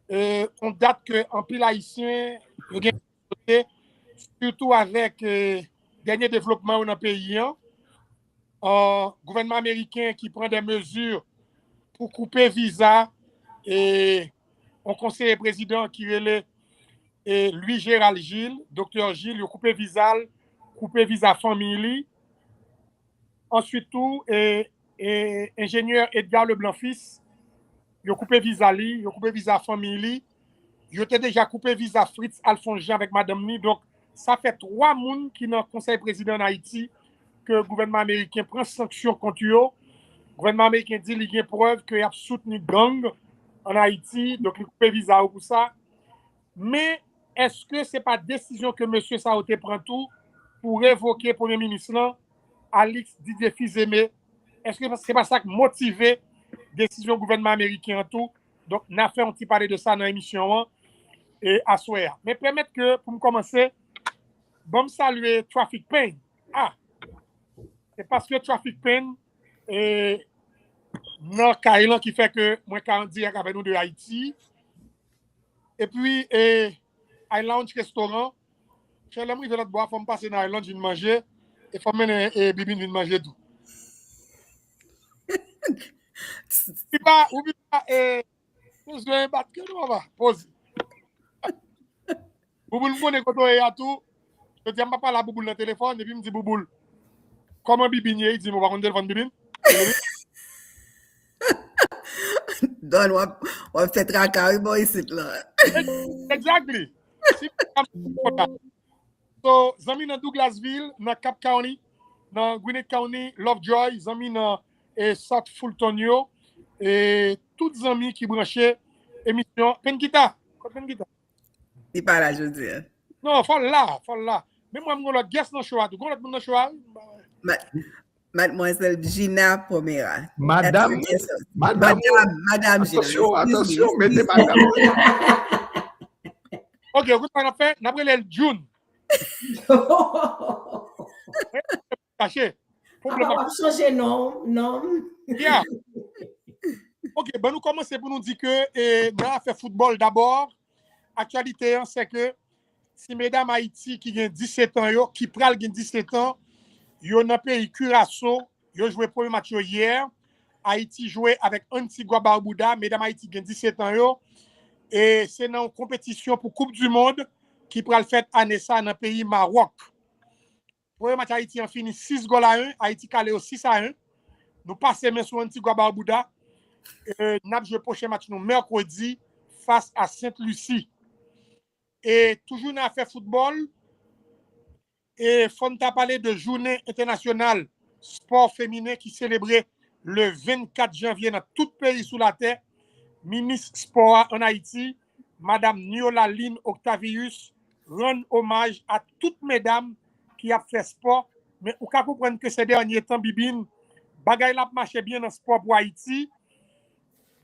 On date que en pile haïtien, surtout avec dernier développement dans le pays, gouvernement américain qui prend des mesures pour couper visa et on conseiller président qui est lui Gérald Gilles, docteur Gilles, il a coupé visa famille. Ensuite tout ingénieur Edgar Leblanc-Fils, il a coupé visa li, il a coupé visa famille. Il a déjà coupé visa Fritz Alphonse Jean avec Madame Ni. Donc, ça fait 3 personnes qui dans le conseil président en Haïti que le gouvernement américain prend sanction contre eux. Le gouvernement américain dit qu'il y a preuve qu'il a soutenu gang en Haïti. Donc, il a coupé visa pour ça. Mais, est-ce que ce n'est pas décision que M. Saoté prend tout pour révoquer le Premier ministre Alix Didier Fils-Aimé? Est-ce que ce n'est pas ça qui motive décision du gouvernement américain en tout? Donc, on a fait un petit parler de ça dans l'émission et à soir. Mais permettre que, pour me commencer, bon me saluer Traffic Pain. C'est parce que Traffic Pain est dans Kailan qui fait que moi, quand on dit avec nous de Haïti. Et puis, Island Restaurant. Je suis allé boire, il faut me passer dans Island, je vais manger. Et il faut mener Bibine, je vais manger tout. Il va, ou bien, nous allons battre que nous, on va poser. Bouboule, vous connaissez quand on est à tout. Je dis, je ne vais pas parler à Bouboule dans le téléphone. Et puis, il me dit, Bouboule, comment Bibine est? Il dit, on va prendre le téléphone Bibine. Don, on va faire tracas, bon, ici, là. Exactly. So, zami dans Douglasville, dans Cap County, dans Gwinnett County, Lovejoy, zami dans South Fulton, et tous les amis qui branchaient émission. Penkita. Il pas là, je veux dire. Non, faut là. Mais moi, je suis guest dans le show. Tu connais le show? Mademoiselle Gina Pomera. Madame Gina. Attention, mettez madame. Ok, vous avez fait, on a pris le June. Caché. On va changer non. Yeah. Ok, ben nous commençons pour nous dire que nous avons fait football d'abord. Actualité, c'est que si mesdames Haïti qui ont 17 ans, qui pral 17 ans, ils ont un pays Curaçao, ils ont joué le premier match hier. Haïti joué avec Antigua Barbuda, mesdames Haïti qui ont 17 ans, et c'est dans une compétition pour Coupe du Monde qui pral fait année ça dans le pays Maroc. Le premier match Haïti a fini 6-1, Haïti calé au 6-1. Nous passons même sur Antigua Barbuda. Nous avons joué le prochain match nous mercredi face à Sainte-Lucie. Et toujours nous avons fait football. Et faut nous parler de journée internationale sport féminin qui célébrait le 24 janvier dans tout pays sous la terre. Ministre sport en Haïti, Madame Niola Lynn Octavius, rendre hommage à toutes mesdames qui ont fait sport. Mais vous pouvez comprendre que ces derniers temps, Bibine, bagay la marché bien dans le sport pour Haïti.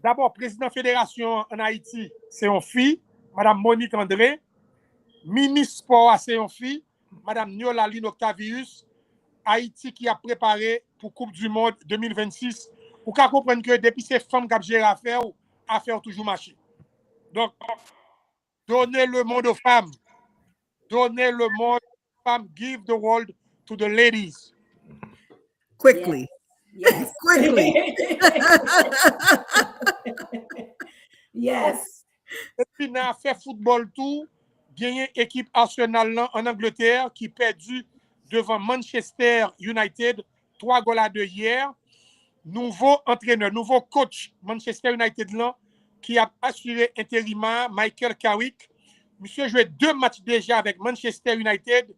D'abord, président fédération en Haïti, c'est une fille, Madame Monique André. Ministre sport, c'est une fille, Madame Niola Lynn Octavius. Haïti qui a préparé pour Coupe du Monde 2026. Vous pouvez comprendre que depuis ces femmes qui ont géré affaire toujours marché. Donc, donnez le monde aux femmes. Donnez le monde aux femmes. Give the world to the ladies. Quickly. Yes. Quickly. Yes. Et puis, on a fait football tout. Gagné équipe Arsenal en Angleterre qui perdu devant Manchester United 3 goals à 2 hier. Nouveau entraîneur, nouveau coach Manchester United là, qui a assuré intérimement Michael Carrick. Monsieur joué 2 matchs déjà avec Manchester United.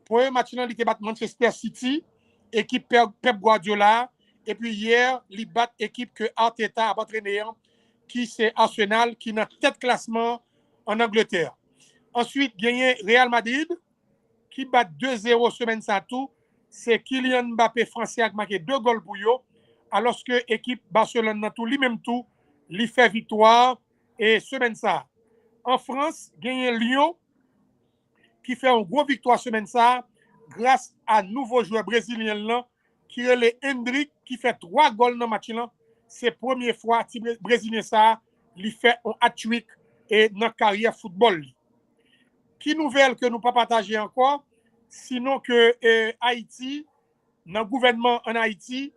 Premier match là, il était battu Manchester City, équipe Pep Guardiola. Et puis hier, il bat équipe que Arteta a entraîné, qui c'est Arsenal, qui est dans tête classement en Angleterre. Ensuite, gagné Real Madrid, qui bat 2-0 semaine sans tout. C'est Kylian Mbappé français qui a marqué 2 goals pour eux, alors que l'équipe Barcelone dans tout, lui-même tout, lui fait victoire et semaine ça. En France, gagné Lyon, qui fait une grosse victoire semaine ça, grâce à un nouveau joueur brésilien là, qui est le Hendrick, qui fait 3 goals dans le match là. C'est la première fois que le Brésilien ça, lui fait un hat-trick et dans la carrière football. Qui nouvelle que nous pas partager encore, sinon que Haïti, dans le gouvernement en Haïti,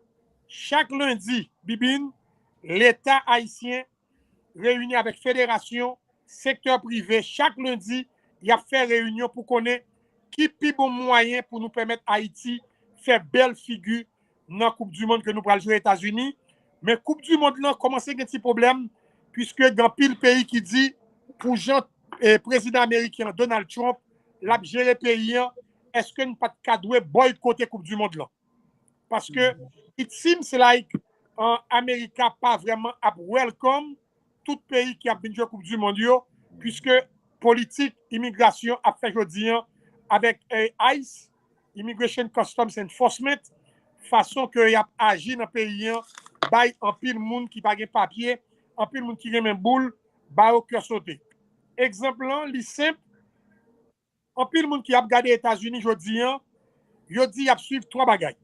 chaque lundi, Bibine, l'État haïtien réuni avec fédération, secteur privé, chaque lundi, il a fait réunion pour connaître qui est bon moyen pour nous permettre Haïti faire belle figure dans la Coupe du Monde que nous allons jouer aux États-Unis. Mais Coupe du Monde là commence à avoir un petit problème, puisque dans pile pays qui dit pour Jean président américain Donald Trump, l'a géré pays, est-ce que nous pas de cadre boycotter Coupe du Monde là? Parce que it seems like Amérique pas vraiment welcome tout pays qui a bien joué Coupe du Monde, puisque politique immigration a fait aujourd'hui avec ICE, Immigration Customs Enforcement, façon que y a agi dans le pays, bay en pile monde qui pas de papier, en pile monde qui remet boule, bay au cœur sauté. Exemple là, li simple, en pile monde qui a regardé les États-Unis aujourd'hui, yo dit y a suivre 3 bagages.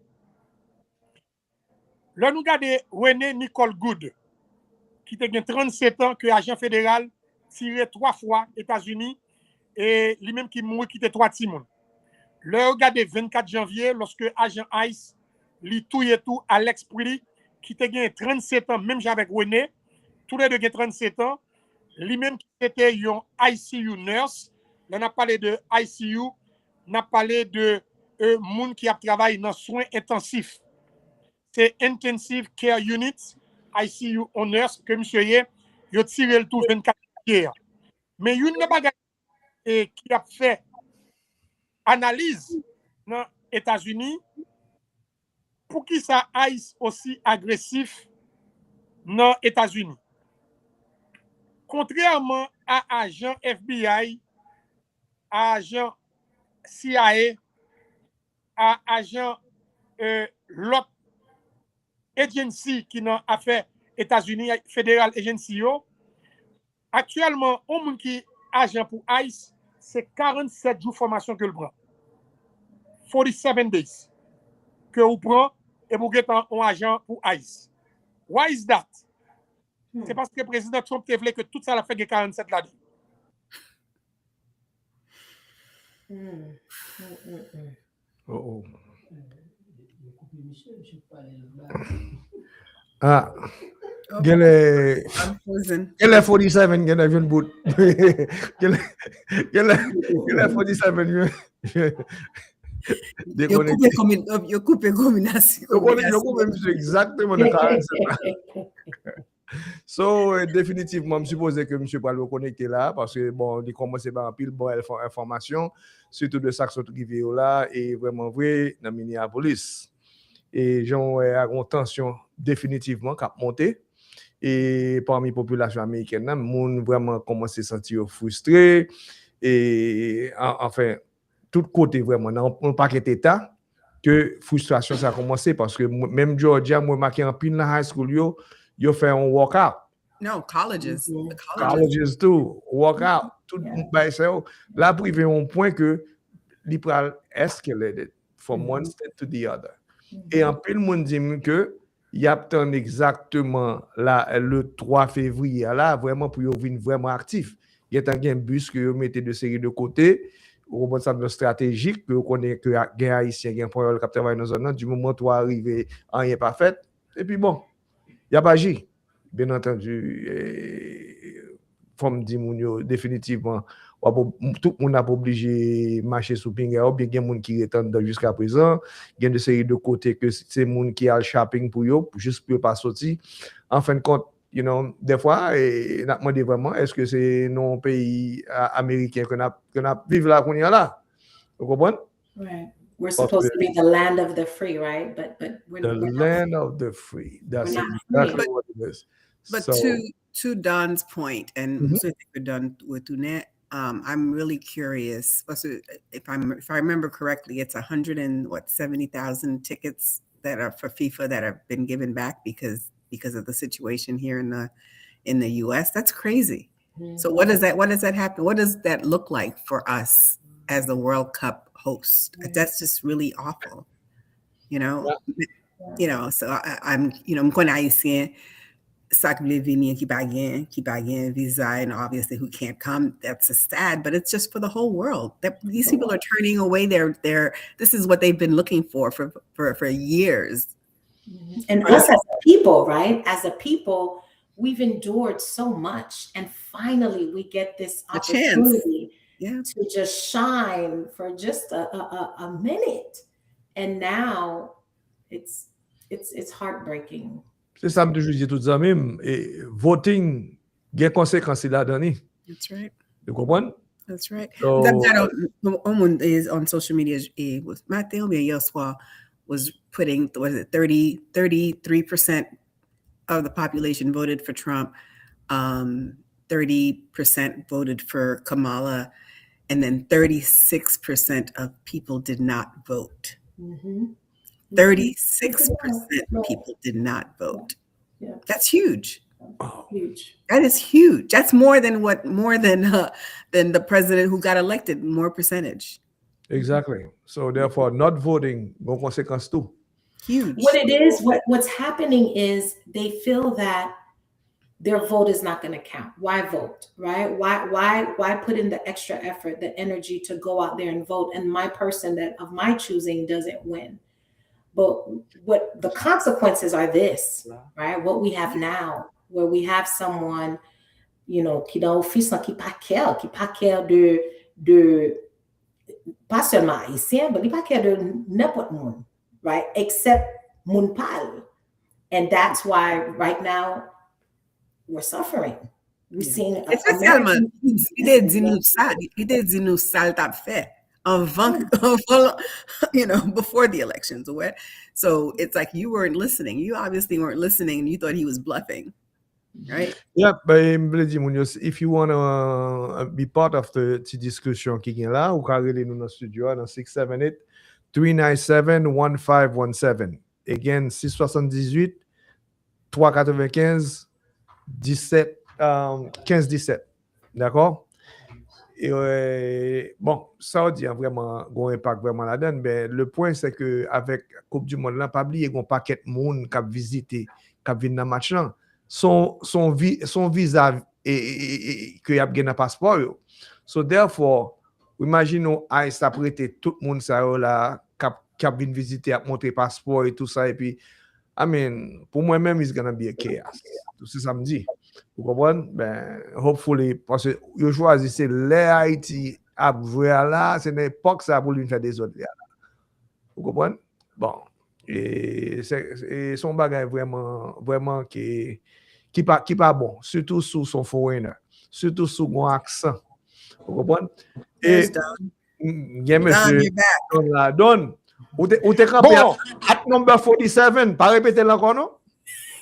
Là nous regardons René Nicole Good, qui a 37 ans, que agent fédéral tiré 3 fois aux États-Unis et lui-même qui mourit qui était 3 timons. Là regardez 24 janvier lorsque agent ICE li touye tout Alex Prilly qui a 37 ans même avec René, tous les deux ont 37 ans. Lui-même qui était un ICU nurse, on a parlé de ICU, on a parlé de monde qui a travaillé dans soins intensifs. C'est Intensive Care Unit, ICU nurse, que monsieur y a tiré le tout 24 hier. Mais une bagage qui a fait analyse dans les États-Unis, pour qui ça ICE aussi agressif dans les États-Unis. Contrairement à agent FBI, à agent CIA, à agent l'autre agency qui n'a affaire États-Unis, Federal Agency, actuellement, un monde qui est agent pour ICE, c'est 47 jours de formation que le prend. 47 days que vous prenez et vous êtes un agent pour ICE. Why is that? C'est parce que le président Trump voulait que tout ça l'a fait 47 là-dedans. Oh. Ah. Quel est 47, quel est jeune bout? Quel est 47? Yo coupé combination. Yo coupé exactement de 47. So, définitivement, je suppose que M. va le connecter là, parce que, bon, il commence par un pile bonne information, surtout de ça qui sont arrivés là, et vraiment vrai, dans Minneapolis. Et j'en ai une tension définitivement qui a monté. Et parmi la population américaine, les gens vraiment commencé à se sentir frustrés. et enfin, tout côté vraiment, dans un paquet d'État, que frustration ça a commencé parce que même Georgia, moi, marqué en pile dans high school, yo fait un workout. No, colleges. The Colleges too, workout. Tout by ça. Là, privé un point que l'ipral escalated from one state to the other. Et en pile, monde dit que il attend exactement là, le 3 février, là, vraiment pour venir vraiment actif. Il y a un bus que vous mettez de série de côté, au bon sens stratégique, que vous connaissez que les Haïtiens qui ont un travail dans zone, du moment où vous arrivez, rien pas fait. Et puis bon, il n'y a pas agi. Bien entendu, comme dit Mounio, définitivement, tout le monde n'a pas obligé de marcher sous Pinger, ou bien il y a des gens qui attendent jusqu'à présent, il y a une série de côtés que c'est des gens qui ont le shopping pour eux, juste pour ne pas sortir. En fin de compte, you know, des fois, on a demandé vraiment, est-ce que c'est nos pays américains qu'on a vivre là, qu'on y a là? Vous comprenez? Right. We're supposed to be the land of the free, right? But we're the land of the free. That's exactly what it is. But so, to Don's point, and so I think we're done with Dunet. I'm really curious. So if I remember correctly, it's 170,000 tickets that are for FIFA that have been given back because of the situation here in the US. That's crazy. So what does that happen? What does that look like for us as the World Cup host? That's just really awful. You know? You know, so I'm going to keep again visa, and obviously who can't come. That's a sad, but it's just for the whole world. These people are turning away this is what they've been looking for years. And us as a people, right? As a people, we've endured so much, and finally we get this opportunity to just shine for just a minute. And now it's heartbreaking. C'est ça que je dis tout ça même. Et voting, il y a des conséquences là-dedans. That's right. You comprends? That's right. That is on social media. Was Matthew Yoswa was putting 33% of the population voted for Trump, 30% voted for Kamala, and then 36% of people did not vote. 36% of people did not vote. Yeah. That's huge. Huge. That is huge. That's more than the president who got elected, more percentage. Exactly. So therefore, not voting, no consequence too. Huge. What's happening is they feel that their vote is not going to count. Why vote, right? Why put in the extra effort, the energy to go out there and vote, and my person that of my choosing doesn't win? But what the consequences are this, right? What we have now, where we have someone, you know, qui dans office qui pas care de pas seulement haïtien, mais il pas care de n'importe monde, right? Except moun pal. And that's why right now we're suffering. We're seeing Spécialement, il dit nous sale t'a fait. You know, before the elections, or what? So it's like you weren't listening. You obviously weren't listening, and you thought he was bluffing, right? Yeah, but if you want to be part of the discussion qui est là, ou carrez nous dans studio dans 678-397-1517. Again, 678 395 15-17. D'accord? Et bon, ça dit vraiment un impact vraiment là-dedans. Mais le point, c'est que avec Coupe du Monde, là, pas oublier qu'on paquet de monde qui a visité, qui a venu dans le match là, son visa et que y a gagné un passeport. So therefore, imaginons Ice a prêté tout le monde ça là, qui a venu visiter, a montré passeport et tout ça. Et puis, I mean, pour moi-même, it's gonna be a chaos. Tout ce samedi. Vous comprenez? Ben, hopefully, parce que vous choisissez les Haïti à jouer là, c'est n'importe ça pour lui faire des autres là. Vous comprenez? Bon. Et son bagage vraiment qui pas bon, surtout sous son foreigner, surtout sous son accent. Vous comprenez? Et il y a monsieur Don, ou t'es campé à number 47, pas répéter encore non?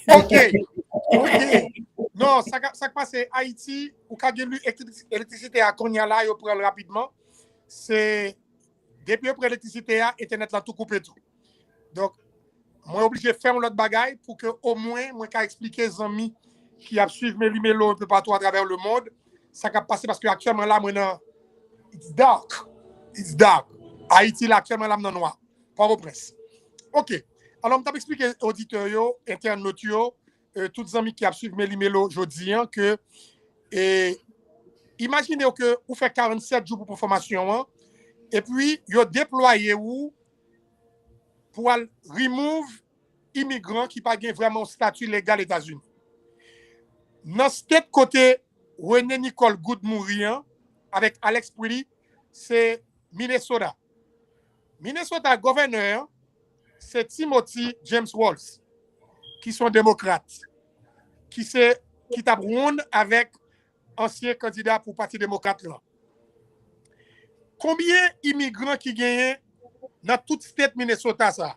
OK. Non, ça passe Haïti, ou quand il y a l'électricité à Konya, il prend rapidement. C'est depuis après l'électricité, Internet là tout coupé tout. Donc, moi obligé de faire l'autre bagaille pour que au moins moi qu'à expliquer aux amis qui a suivi Meli Melo un peu partout à travers le monde, ça va passer parce que actuellement là maintenant it's dark. Haïti là actuellement là dans noir. Pas au presse. OK. Alors, je vais expliquer aux auditeurs, internautes, tous les amis qui ont suivi Meli Melo aujourd'hui, que imaginez que vous faites 47 jours pour formation, et puis vous déployez pour remove immigrants qui n'ont pas vraiment statut légal aux États-Unis. Dans ce côté, René Nicole Good mourant avec Alex Prilly, c'est Minnesota. Minnesota, gouverneur, c'est Timothy James Walz, qui sont démocrates, qui t'a avec ancien candidat pour le Parti démocrate là. Combien d'immigrants qui gagnent dans toute state Minnesota ça?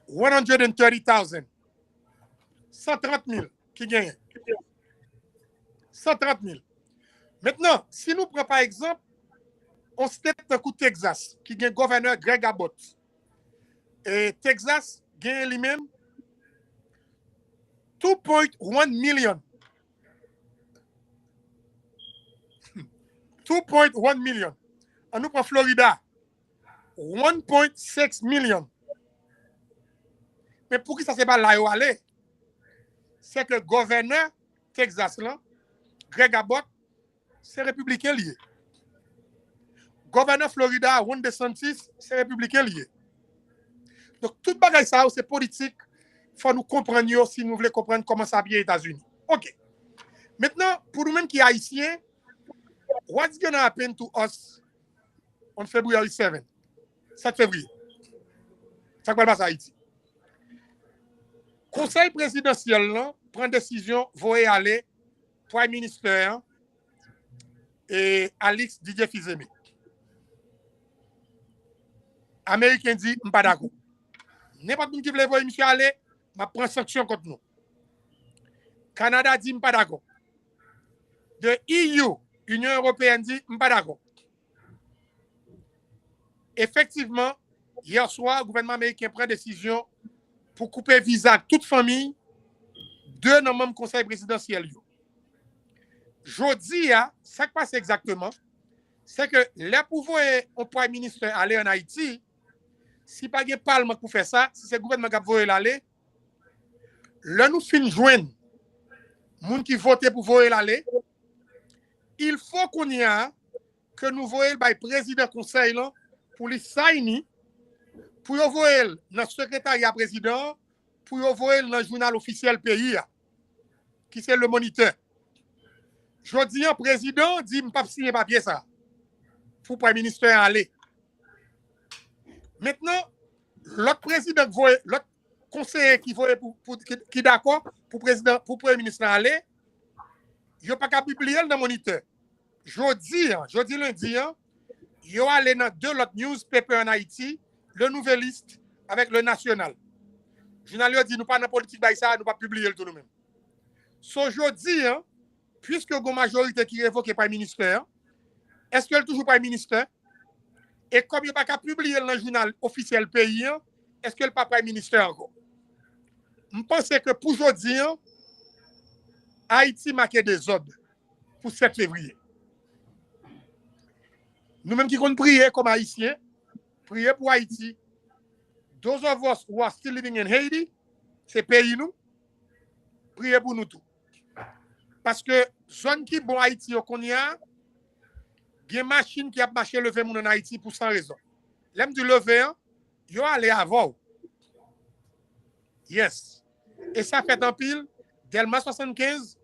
130,000. 130 000 qui gagnent. 130 000. Maintenant, si nous prenons par exemple, on state de Texas, qui gagne gouverneur Greg Abbott. Et Texas gagne lui-même 2.1 million. 2.1 million. On nous prend Florida, 1.6 million. Mais pour qui ça ne s'est pas là où aller? C'est que le gouverneur Texas, là, Greg Abbott, c'est républicain lié. Gouverneur Florida, Ron DeSantis, c'est républicain lié. Donc, tout bagage ça, c'est politique. Il faut nous comprendre si nous voulons comprendre comment ça vient aux États-Unis. OK. Maintenant, pour nous-mêmes qui sommes haïtiens, what's going to happen to us on February 7? 7 février. Ça va passer à Haïti. Conseil présidentiel là, prend décision, voyer aller, Prime Minister et Alex Didier Fizeme. Américain dit, je ne suis pas d'accord. N'importe qui veut voir monsieur aller, je prends sanction contre nous. Canada dit, je ne suis pas d'accord. De EU, Union européenne dit, je ne suis pas d'accord. Effectivement, hier soir, le gouvernement américain prend décision pour couper visa à toute famille de nos membres conseil présidentiel. Jodi, ça qui passe exactement, c'est que les pouvoirs au Premier ministre aller en Haïti, si pas de parlement pour faire ça, si c'est le gouvernement qui va aller, là nous fin joindre gens qui votent pour voyer l'aller, il faut qu'on y a que nous voyons le président conseil là pour les signer, pour y voyer dans le secrétariat président, pour y voyer dans le journal officiel pays, qui c'est le moniteur. Je dis un président dit pas signer papier ça. Pour le Premier ministre aller. Maintenant, l'autre président l'autre conseiller qui voit qui d'accord pour président pour Premier ministre aller, il n'y a pas qu'à publier dans le moniteur. Jeudi lundi, il y a allé dans deux autres newspapers en Haïti, le Nouvelliste avec le National. Le journal dit nous pas dans la politique ça, nous pas publier tout nous-mêmes. So jeudi, puisque il y a une majorité qui révoque le Premier ministre, est-ce qu'il y a toujours Premier ministre? Et comme il n'y a pas qu'à publier dans le journal officiel pays, est-ce qu'il n'y a pas Premier ministre encore? Je pense que pour aujourd'hui, Haïti marque des ordres pour 7 février. Nous-mêmes qui comptons prier comme Haïtiens, prier pour Haïti. Those of us who are still living in Haiti, c'est pays nous, priez pour nous tous. Parce que zone qui bon Haïti au Konya, il y a une machine qui a marché lever en Haïti pour 100 raisons. L'aime du lever, il y a allé avant. Yes. Et ça fait en pile, Delma 75,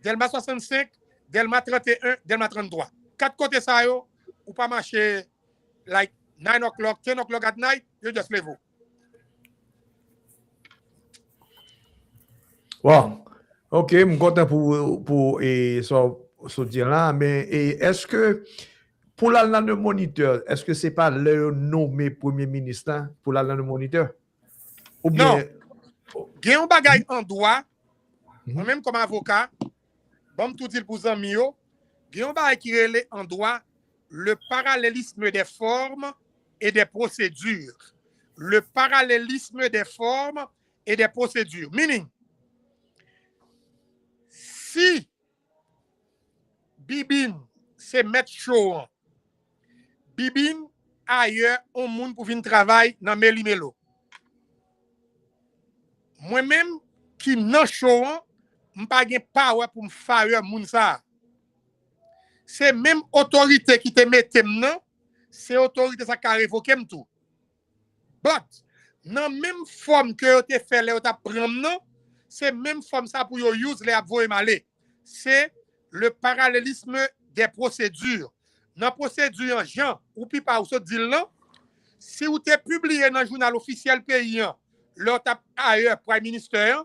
Delma 65, Delma 31, Delma 33. 4 côtés ça, ou pas marcher like 9 o'clock, 10 o'clock at night, you just leave. Wow. OK, je suis content pour ce dire là, mais est-ce que pour le moniteur, est-ce que ce n'est pas le nommé Premier ministre pour le moniteur? Ou bien, Il y a un bagage en droit, moi-même comme avocat, bon, tout dit pour amis, il y a un bagage qui est en droit le parallélisme des formes et des procédures. Le parallélisme des formes et des procédures. Meaning, si Bibine, c'est mettre show, Bibine, ailleurs, on monde pour venir travailler dans Meli Melo. Moi-même, qui nan show, je n'ai pas de power pour me faire moun ça. C'est même autorité qui te mette maintenant, c'est autorité ça qui a révoqué tout. But, dans même forme que tu fait là, tu prendre, c'est même forme ça pour use les avoyer malé. C'est le parallélisme des procédures. Dans la procédure, Jean, ou puis pas, ou se dit là, si vous t'es publié dans le journal officiel paysan, leur tap ailleurs Prime Minister,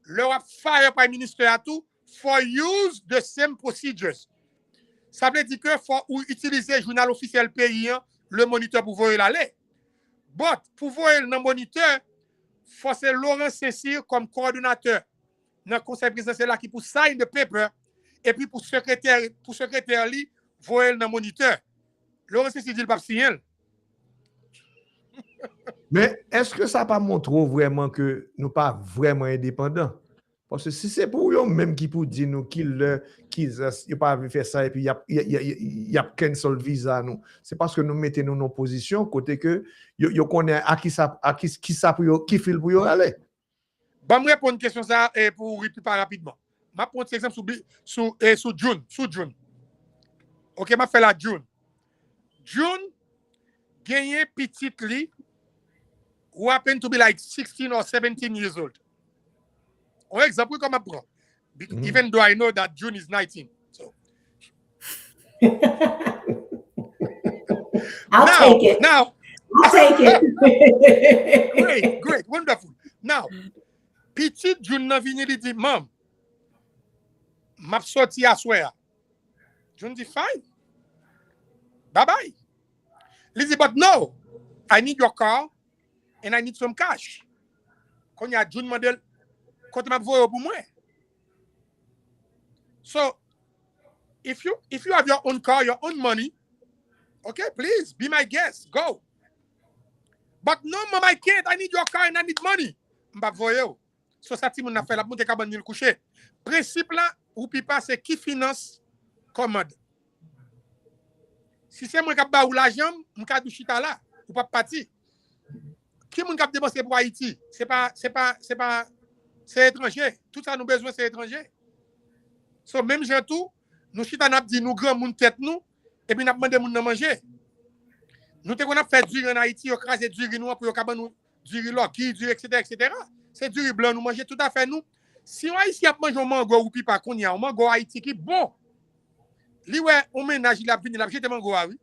leur fire Prime Minister à tout, for use the same procedures. Ça veut dire que faut utiliser le journal officiel paysan, le moniteur pour voir l'aller. But, pour voir le moniteur, faut c'est Laurent Saint-Cyr comme coordonnateur dans le conseil présidentiel là qui pour sign the paper et puis pour secrétaire li voir le moniteur. Laurent Saint-Cyr dit le pas signer. Mais est-ce que ça pas montre vraiment que nous pas vraiment indépendants? Parce que si c'est pour eux même qui pour dire nous qu'ils pas faire ça et puis il y a cancel visa nous, c'est parce que nous mettons nous en position côté que yo connaît à qui qui file pour yo aller. Bon, me répondre une question ça pour Rupipa rapidement. M'a prendre exemple sous June. OK, m'a fait la June. June gagné petite li who happen to be like 16 or 17 years old. For example, comme apprend. Even though I know that June is 19. So. I'll take it. Now, I'll take it. Great, wonderful. Now, petite June nan vini li di, Mam, m'a sorti à soir. June dit, fine. Bye-bye. Li di, but no, I need your car and I need some cash. Quand y a June model, quand m'a voye pour moi. So, if you have your own car, your own money, okay, please be my guest, go. But no, mom, I can't. I need your car and I need money. M'a voye. So ça ti moun a fait la monte ka ban ni coucher. Principe là, Rupipa c'est qui finance commande. Si c'est moi qui ba ou l'argent, m'ka dou chita là, ou pas parti. Qui moun k'ap dépenser pour Haïti? C'est étranger. Tout ça nous besoin c'est étranger. So même gens tout, nous chita n'a dit nous grand moun tête nous et puis n'a demandé moun nan manger. Nous te qu'on a fait du riz en Haïti, on crase du riz noir pour ka ban nous du riz loki, du etc. C'est du riz blanc nous manger tout à fait nous. Si on Haïti a manger un mango ou pipa qu'on y a un mango Haïti qui bon. Li ouais on ménage il a vini la jeter mango oui.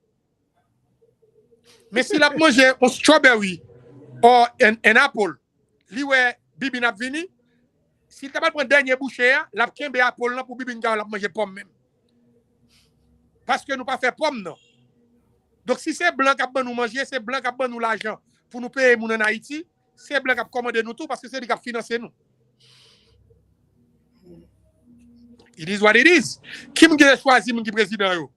Mais s'il a mangé un strawberry or un apple, li ouais bibi n'a vini, s'il t'a pas prendre dernier bouchée, la kembe apple là pour bibi n'a manger pomme même. Parce que nous pas faire pomme non. Donc si c'est blanc qui a nous manger, c'est blanc qui a nous l'argent pour nous payer moun en Haïti, c'est blanc qui a commandé nous tout parce que c'est lui qui a financé nous. It is what it is. Qui m'a choisi mon président yo?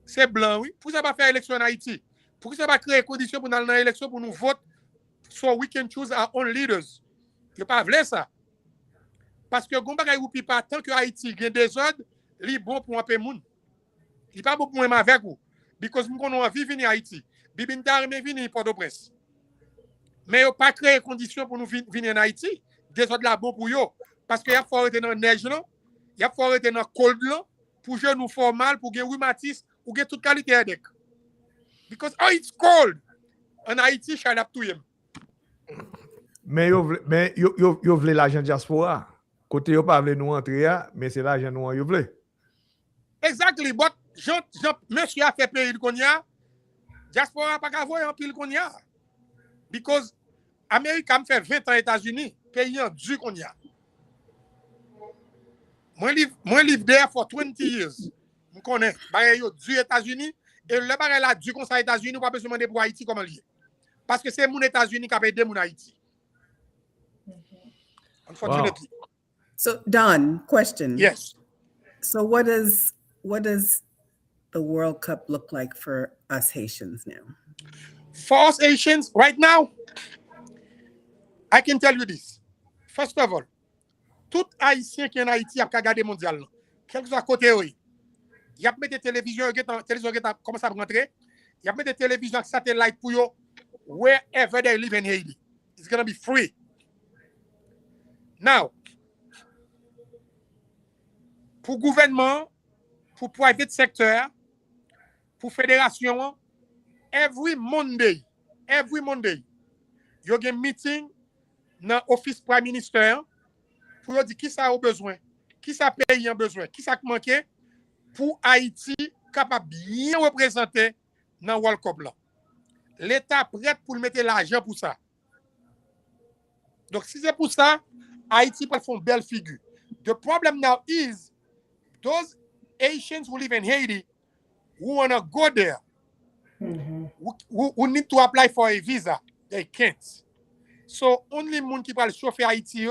C'est blanc oui. Pour ça pas faire élection en Haïti. Pour ça pas créer conditions pour aller dans l'élection pour nous voter so we can choose our own leaders. Je pas vle ça. Parce que gon bagay Rupipa tant que Haïti gagne des ordres, li bon pour un peu moun. Il pas bon pour moi avec vous. Because nous on envie venir Haïti. Bibin ta remen venir Port-au-Prince. Mais yo pas créer conditions pour nous venir en Haïti. Des ordres là bon pour yo parce que y a faut arrêter dans neige là, y a faut arrêter dans cold là pour genou formal pour gagner rhumatisme ou gagner toute qualité headache. Because it's cold. En Haïti, je suis là tout. Mais yo vle l'argent diaspora. Côté yo pas vle nous entrer, mais c'est l'argent nous yo vle. Exactly, but monsieur a fait payer qu'on y a. Diaspora pas qu'à voir en pile qu'on y a. Because Amérique a fait 20 ans États-Unis, pays en du qu'on y a. Moi live there for 20 years. Je connais, bagay yo du États-Unis et le bagay là du conseil États-Unis pas besoin demander pour Haïti comment lié. Parce que c'est mon États-Unis qui a aidé mon Haïti. unfortunately. Wow. So, Don, question. Yes. So, what does the World Cup look like for us Haitians now? For us Haitians, right now, I can tell you this. First of all, tout Haïtien qui en Haïti a regardé mondial, quel que soit côté, il y a mis des télévisions, télévision commence à rentrer, il y a mis des télévisions satellite pour eux, wherever they live in Haiti. It's going to be free. Now, pour gouvernement, pour private sector, pour fédération, every Monday, you get meeting dans office prime minister pour dire qui ça a besoin, qui ça pays a besoin, qui ça manque pour Haïti capable bien représenter dans World Cup là. L'État prêt pour mettre l'argent pour ça. Donc si c'est pour ça, Haïti peut faire une belle figure. The problem now is those Haitians who live in Haiti who want to go there, who need to apply for a visa, they can't. So only moun qui parle chauffer Haïti,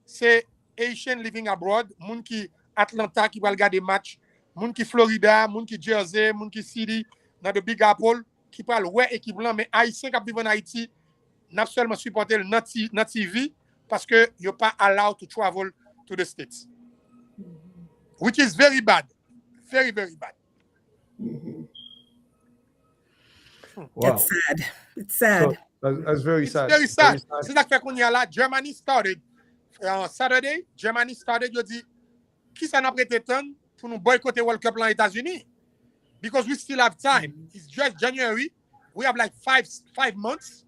c'est Haitian living abroad, moun qui Atlanta qui va regarder match, moun qui Florida, moun qui Jersey, moun qui City, dans the Big Apple, qui parle ouais équipe blanc, mais Haïtien qui vivent en Haïti, n'a seulement supporté le TV parce que you're pas allowed to travel to the States. Which is very bad. Very, very bad. Wow. It's sad. It's sad. So, that's very sad. Very sad. C'est ça que fait qu'on y a là. Germany started Saturday. Germany started. You dit qui ça n'a prêté temps pour nous boycotter World Cup dans les États-Unis? Because we still have time. It's just January. We have like five months.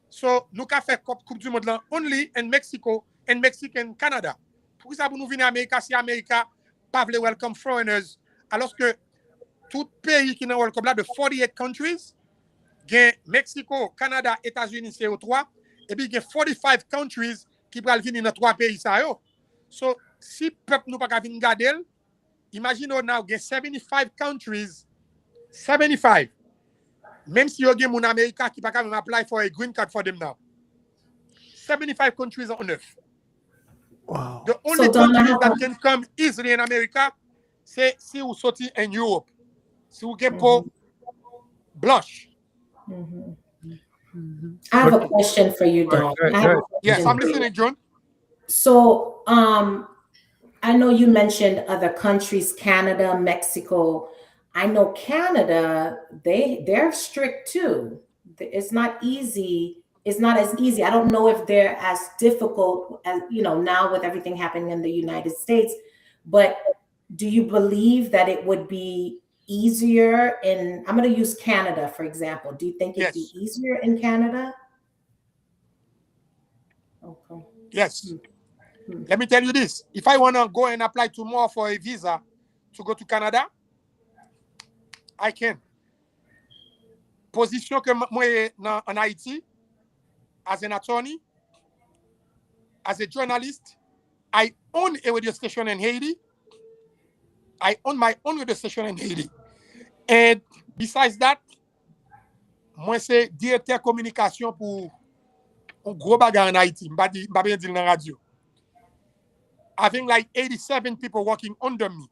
So nous avons fait Coupe du Monde là only in Mexico and Mexican Canada. Pour ça, pour nous venir à Amérique, si l'Amérique pas veut welcome foreigners, alors que tout pays qui est dans le World Cup là de 48 countries, Mexico, Canada, États-Unis, c'est 3, et puis il y a 45 countries qui peuvent venir dans 3 pays. Ça, so, si le peuple nous pas venir garder, imaginez now, il y a 75 countries, 75. Même si il y a mon Américain qui pas même apply for a green card for them now. 75 countries on 9. Wow. The only country that can come easily in America, c'est si vous sortez in Europe. Si vous get pour blush. I have a question for you, Don. Yes, I'm listening, John. So, I know you mentioned other countries, Canada, Mexico. I know Canada, they're strict too. It's not easy. It's not as easy. I don't know if they're as difficult as, now with everything happening in the United States, but do you believe that it would be easier I'm going to use Canada, for example. Do you think it'd be easier in Canada? Okay. Yes. Let me tell you this. If I want to go and apply tomorrow for a visa to go to Canada, I can. Position que moi en Haïti, as an attorney, as a journalist, I own a radio station in Haiti. I own my own radio station in Haiti. And besides that, moi c'est directeur communication pour un gros bagage en Haïti. M'pa bien dire dans la radio. Having like 87 people working under me.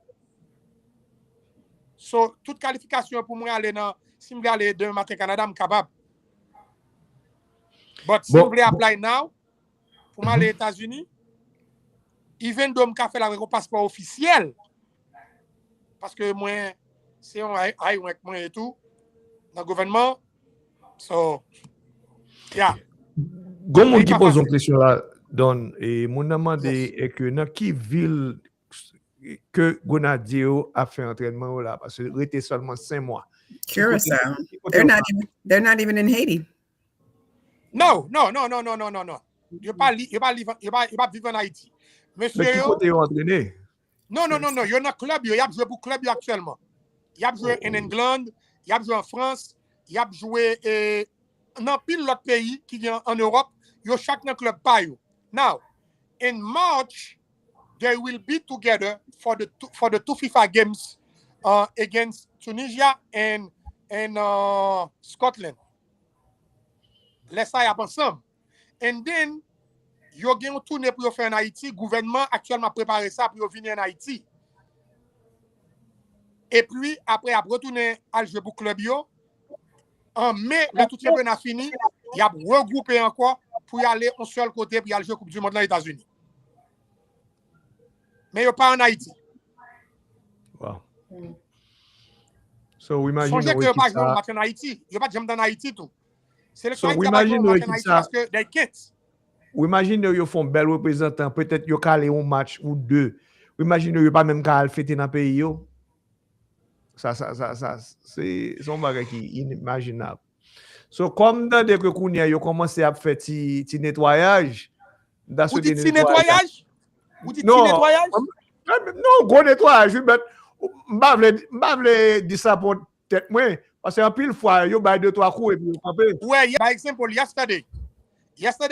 So, toute qualification pour moi aller dans, si je veux aller demain matin au Canada, je suis capable. But si vous voulez apply now, pour moi aller aux États-Unis, even though je fais un passeport officiel, parce que moi, c'est un high rank moi et tout, dans le gouvernement. So, yeah. Comment qui pose une question là, Don, et mon demande est que dans qui ville que Gonadio a fait entraînement là, parce que c'était seulement 5 mois. Curacao. They're not even in Haiti. No. You're pas vivre en Haïti. Monsieur, mais qui côté entraîné? Non. You're not club. Il y a joué pour club actuellement. Il y a joué en England, il y a joué en France, il y a joué dans pile l'autre pays qui est en Europe. Il y a chaque club pas. Now, in March, they will be together for the two FIFA games against Tunisia and Scotland. Let's say ensemble. And then yo gen un tournée pour faire en Haïti, gouvernement actuellement préparé ça pour venir en Haïti. Et puis après retourner à jouer pour club yo. En mai, le tout championnat fini, il a regroupé encore pour y aller un seul côté pour y aller jouer Coupe du Monde dans les États-Unis. Mais il pas en Haïti. Wow. So, imagine songez que il pas jouer un match en Haïti. Il pas jamais en Haïti tout. C'est le so, qui va jouer un match en Haïti parce que they can't. Ou imagine qu'ils font bel représentant, peut-être qu'ils calent un match ou deux. Ou imagine qu'ils pas même qu'à fêter dans le pays yo. Ça c'est son bagage qui est inimaginable. So comme dans des que kounya yo commencé à faire ti nettoyage, Ou dit ti nettoyage? Ou dit ti non, nettoyage? non, gros nettoyage, mais m'pa vle dire ça pour tête moi parce que en pile fois yo bay 2-3 coups et puis yo camper. Ouais, par exemple yesterday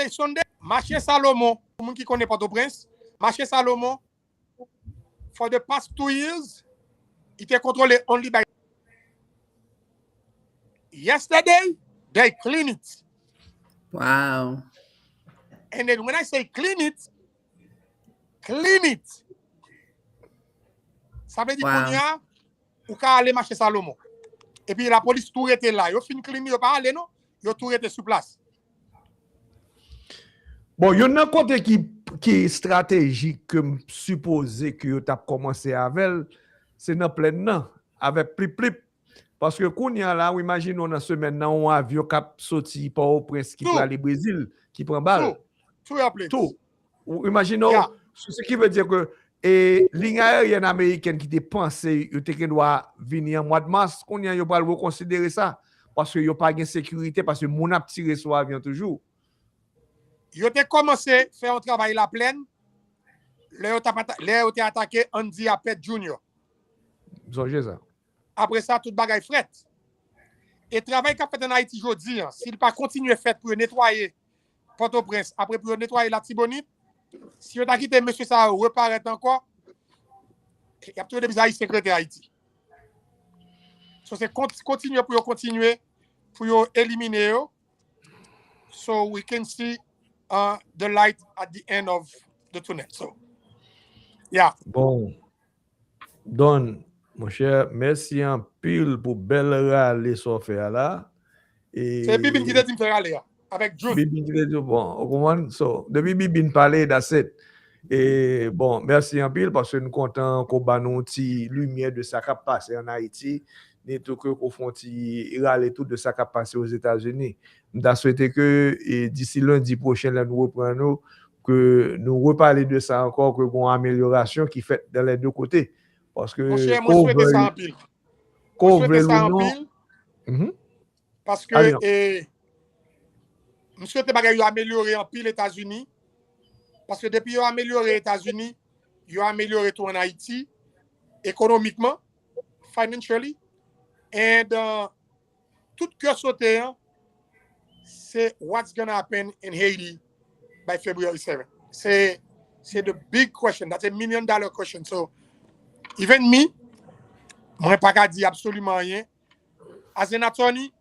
Sunday, marché Salomon, pour moun qui connaît Port-au-Prince, marché Salomon for the past 2 years, il était contrôlé only by. Yesterday, they clean it. Wow. And then when I say clean it, ça veut dire qu'on y a ou qu'à aller marcher Salomon. Et puis la police tout était là. Yo fin clean, yo pas aller non, yo tout était sur place. Bon, il y a un côté qui est stratégique que je suppose que tu as commencé avec, c'est dans plein non, avec plip. Parce que quand il y a là, imaginons dans semaine, on a un avion qui a sorti par au prince qui va aller au Brésil, qui prend balle. Tout. Imaginons, ce qui veut dire que ligne aérienne américaine qui était pensée, il doit venir en mois de mars, qu'on y a pas le reconsidérer ça. Parce qu'il n'y a pas de sécurité, parce que mon a tiré sur l'avion toujours. Ils ont commencé à faire un travail la plaine. Ils ont attaqué Andy Apet Junior. Ça. Après ça, tout bagaille fret. Et le travail qu'a fait en Haïti aujourd'hui, s'il pas continuer à faire pour nettoyer Port-au-Prince, après pour nettoyer la Tibonite, si on a quitté M. ça reparaître encore, il y a tout des Haïtiens secrétaire Haïti. So c'est continuer pour éliminer eux, so we can see the light at the end of the tunnel. So, yeah. Bon. Don, mon cher, merci en pile pour belle râle so faire là. C'est Bibine qui dit me faire aller avec June. Bibine qui dit bon, so depuis Bibine parler d'acet. Et bon, merci en pile parce que nous content qu'on ba nous ti lumière de ça qui passe en Haïti, et tout que qu'on font ti râler tout de ça qui passe aux États-Unis. Nous souhaité que d'ici lundi prochain là nous reprenons que nous reparler de ça encore que bon amélioration qui fait dans les deux côtés parce que mon cher, moi souhaite ça en pile. Parce que nous souhaitons bagay améliorer en pile États-Unis parce que depuis qu'ils ont amélioré les États-Unis, ils ont amélioré tout en Haïti économiquement, financially, et tout que sauté c'est what's going to happen in Haiti by February 7th. C'est the big question. That's $1 million question. So, even me, moi pas qu'à dire absolument rien. As an attorney,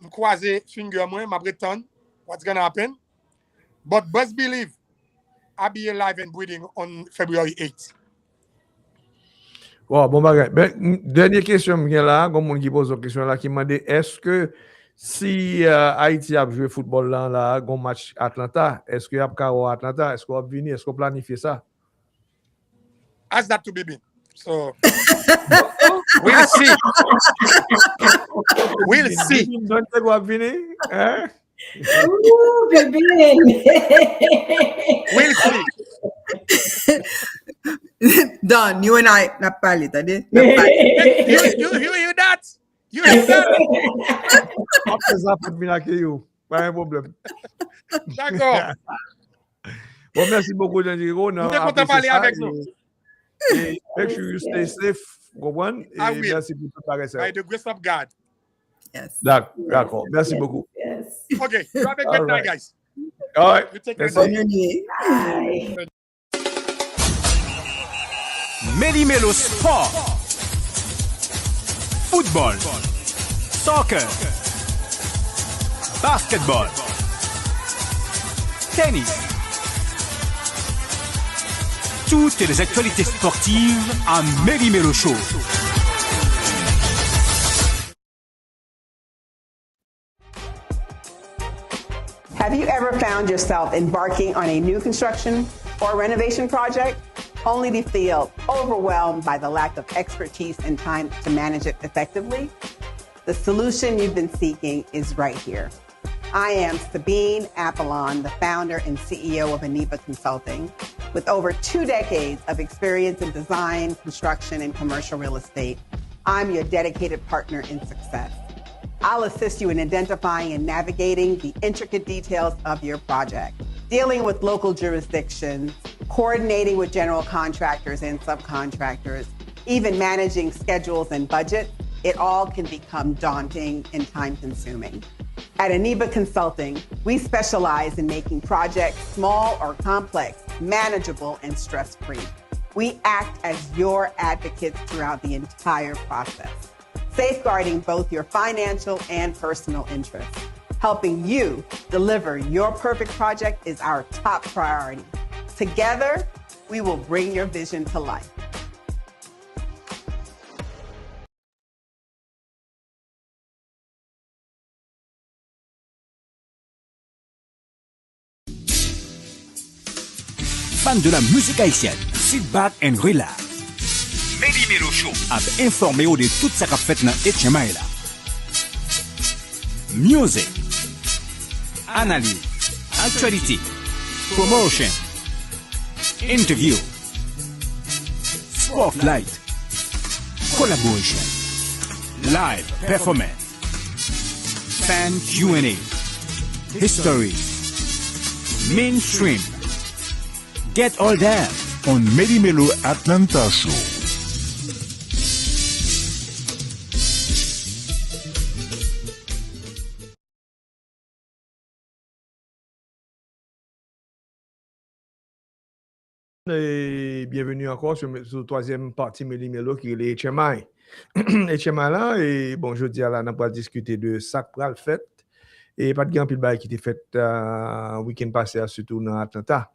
je croise finger moi, ma prétend what's going to happen. But best believe, I'll be alive and breathing on February 8th. Wow, bon bagay. Dernière question là, comme on qui pose une question là qui m'a dit est-ce que si Haïti a joué football là, un match Atlanta, est-ce qu'il y a pas Atlanta, est-ce qu'on va venir, est-ce qu'on planifie ça? Ask that to Bibi. So we'll see. We'll see. Don't think we'll venir, hein? Ooh, Bibi. We'll see. Don, you and I not parlé, t'as dit? You hear that? You hear that? Après ça, pour venir avec you, pas un problème. D'accord. Bon, merci beaucoup, Jean-Giro. Je suis content de parler avec nous. Et make sure you stay safe, Gowan. I will. Merci pour préparer ça. By the grace of God. Yes. D'accord. Merci beaucoup. Yes. Okay. You have a good night, guys. All right. You take care. Bye. Meli Melo Sport. Football. Soccer. Basketball. Tennis. Toutes les actualités sportives à Meli Melo Show. Have you ever found yourself embarking on a new construction or renovation project only to feel overwhelmed by the lack of expertise and time to manage it effectively? The solution you've been seeking is right here. I am Sabine Apollon, the founder and CEO of Aniba Consulting, with over 2 decades of experience in design, construction, and commercial real estate. I'm your dedicated partner in success. I'll assist you in identifying and navigating the intricate details of your project, dealing with local jurisdictions, coordinating with general contractors and subcontractors, even managing schedules and budgets. It all can become daunting and time-consuming. At Aniba Consulting, we specialize in making projects, small or complex, manageable and stress-free. We act as your advocates throughout the entire process, safeguarding both your financial and personal interests. Helping you deliver your perfect project is our top priority. Together, we will bring your vision to life. Fan de la musique haïtienne, sit back and relax. Meli Melo Show a informé de tout ça qu'a fait dans HMI là. Music, analyse, actualité, promotion, interview, spotlight, collaboration, live performance, fan Q&A, history, mainstream. Get all that on Meli Melo Atlanta Show. Et bienvenue encore sur la troisième partie Meli Melo qui est les HMI. HMI là, et bon, je dis là, on va discuter de ça pour le fait. Et pas de grand pile bail qui était fait week-end passé, surtout dans Atlanta.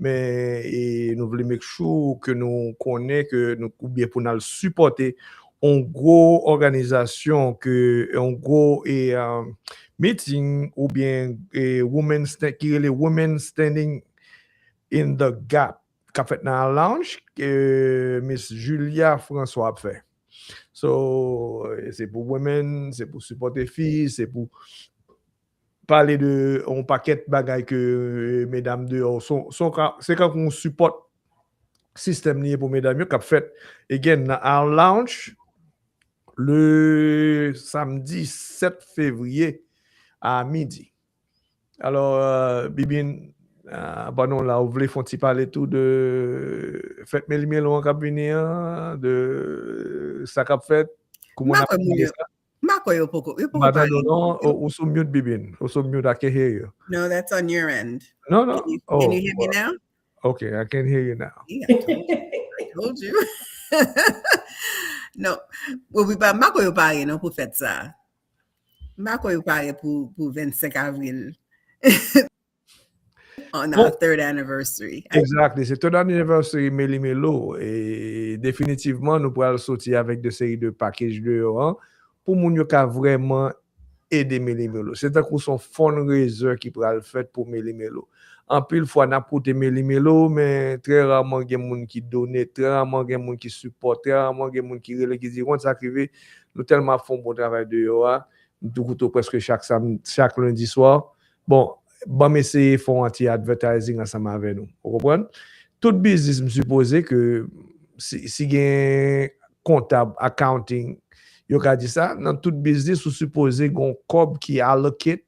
Mais nous voulons make sure que nous connaissons, que nous bien pour nous supporter une grosse organisation, un gros meeting ou bien women qui est les Women Standing in the Gap qu'a fait dans la lounge que Miss Julia François a fait. So, c'est pour women, c'est pour supporter filles, c'est pour parler de un paquet de bagages que mesdames dehors c'est quand on supporte système lié pour mesdames qui a fait again dans our lounge le samedi 7 février à midi. Alors Bibine pardon là vous voulez font parler tout de fête Meli Melo en cabinet de ça qu'a fait comment on a Madam, no, also mute Bibin. Also mute, I can hear you. No, that's on your end. No. Can you hear me now? Okay, I can hear you now. Yeah, I told you. No, Mako yo paye non pour faire ça. Mako yo paye pour 25 avril. On our 3rd anniversary. Exactly, c'est 3rd anniversary Meli Melo et définitivement nous pourrons sortir avec des séries de packages dehors pour moun yo ka vraiment aider Meli Melo. C'est un coup son fundraiser qui pourra le faire pour Meli Melo. En pile fois n'a porté Meli Melo mais très rarement gen moun qui donne, très rarement gen moun qui supporte, très rarement gen moun qui relè qui dit on ça arrivé nous tellement font bon travail dehors, nous presque chaque lundi soir. Bon essayer font anti-advertising ensemble avec nous. Vous comprenez? Tout business me supposé que si gen comptable, accounting, yo ka dit ça, dans tout business, vous supposez gon cob qui allocate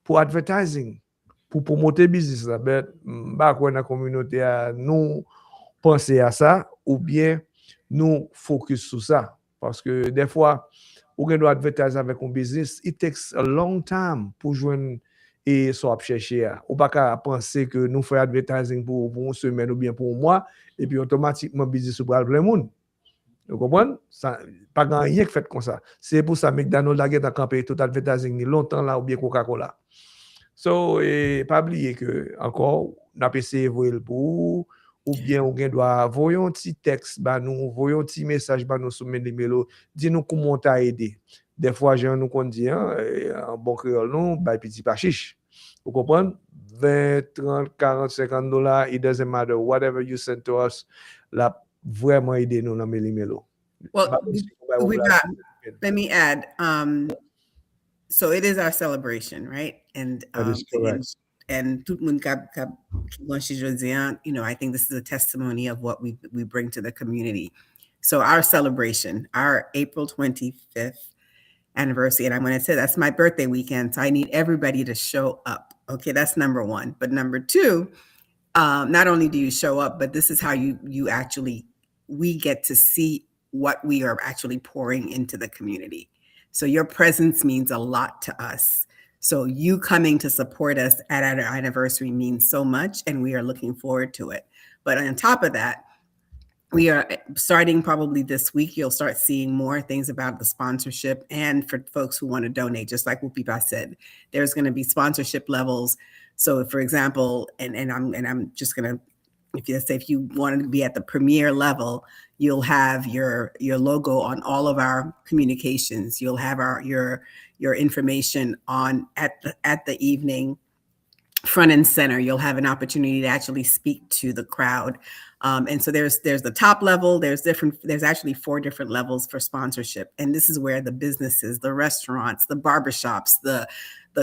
pour advertising, pour promouvoir business là. Ben, dans la communauté, nous penser à ça ou bien nous focus sur ça. Parce que des fois, ou gen doit advertise avec un business, it takes a long time pour joindre et soit chercher. Ou pas qu'à penser que nous faisons advertising pour une semaine ou bien pour un mois, et puis automatiquement business ou plein de monde. Vous comprenez? Ça, pas grand rien qui fait comme ça. C'est pour ça que McDonald's a gagné campé tout advertising longtemps là ou bien Coca-Cola. So, et pas oublier que encore, on a essayé pour ou bien ou gen doit voyon ti texte ba nous, voyon ti message ba nous sur Meli Melo, dis nous comment t'a aidé. Des fois gens nous kon dit en bon créole nous bay petit pachiche. Vous comprenez? 20, 30, 40, 50 dollars, it doesn't matter whatever you send to us, la vraiment aidé nous dans Meli Melo. Well, let me add, so it is our celebration, right? And that is correct. And tout moun kap you know, I think this is a testimony of what we bring to the community. So our celebration, our April 25th anniversary, and I'm going to say that's my birthday weekend, so I need everybody to show up. Okay, that's number one. But number two, not only do you show up, but this is how you actually, we get to see what we are actually pouring into the community. So your presence means a lot to us. So you coming to support us at our anniversary means so much, and we are looking forward to it. But on top of that, we are starting probably this week, you'll start seeing more things about the sponsorship, and for folks who want to donate, just like Rupipa said, there's going to be sponsorship levels. So for example, and I'm just going to, if you want to be at the premier level, you'll have your logo on all of our communications. You'll have your information on at the evening front and center. You'll have an opportunity to actually speak to the crowd. And so there's the top level, there's actually 4 different levels for sponsorship. And this is where the businesses, the restaurants, the barbershops, the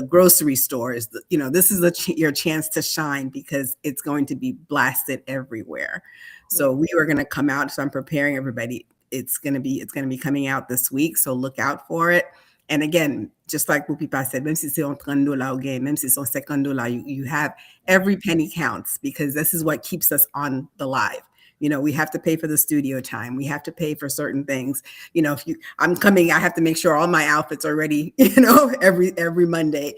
grocery stores, this is your chance to shine, because it's going to be blasted everywhere. So we are going to come out. So I'm preparing everybody. It's going to be coming out this week. So look out for it. And again, just like Rupipa said, même si c'est $30 ou même si c'est $50, you have every penny counts, because this is what keeps us on the live. We have to pay for the studio time. We have to pay for certain things. I'm coming, I have to make sure all my outfits are ready, every Monday.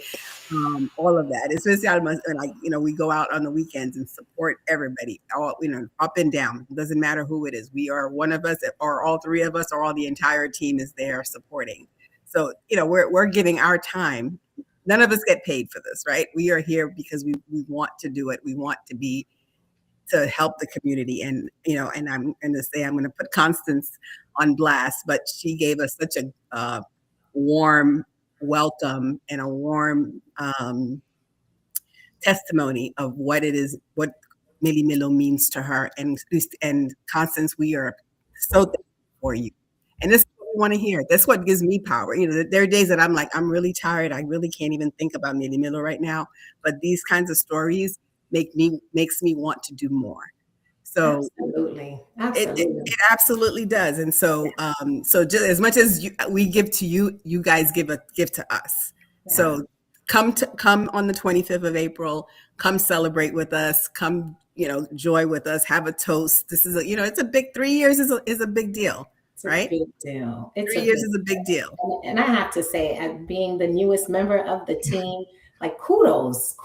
All of that. Especially, we go out on the weekends and support everybody, all, up and down. It doesn't matter who it is. We are one of us, or all 3 of us, or all the entire team is there supporting. So, we're giving our time. None of us get paid for this, right? We are here because we want to do it. We want to help the community. And, and I'm going to say, I'm going to put Constance on blast, but she gave us such a warm welcome and a warm testimony of what it is, what Meli Melo means to her. And Constance, we are so thankful for you. And this is what we want to hear. That's what gives me power. There are days that I'm like, I'm really tired. I really can't even think about Meli Melo right now. But these kinds of stories makes me want to do more. So absolutely. It absolutely does. And so just as much as we give to you, you guys give to us. Yeah. So come on the 25th of April, come celebrate with us, come, joy with us, have a toast. This is it's a big 3 years is a big deal. Right? Big deal. 3 years is a big deal. And I have to say, being the newest member of the team, like kudos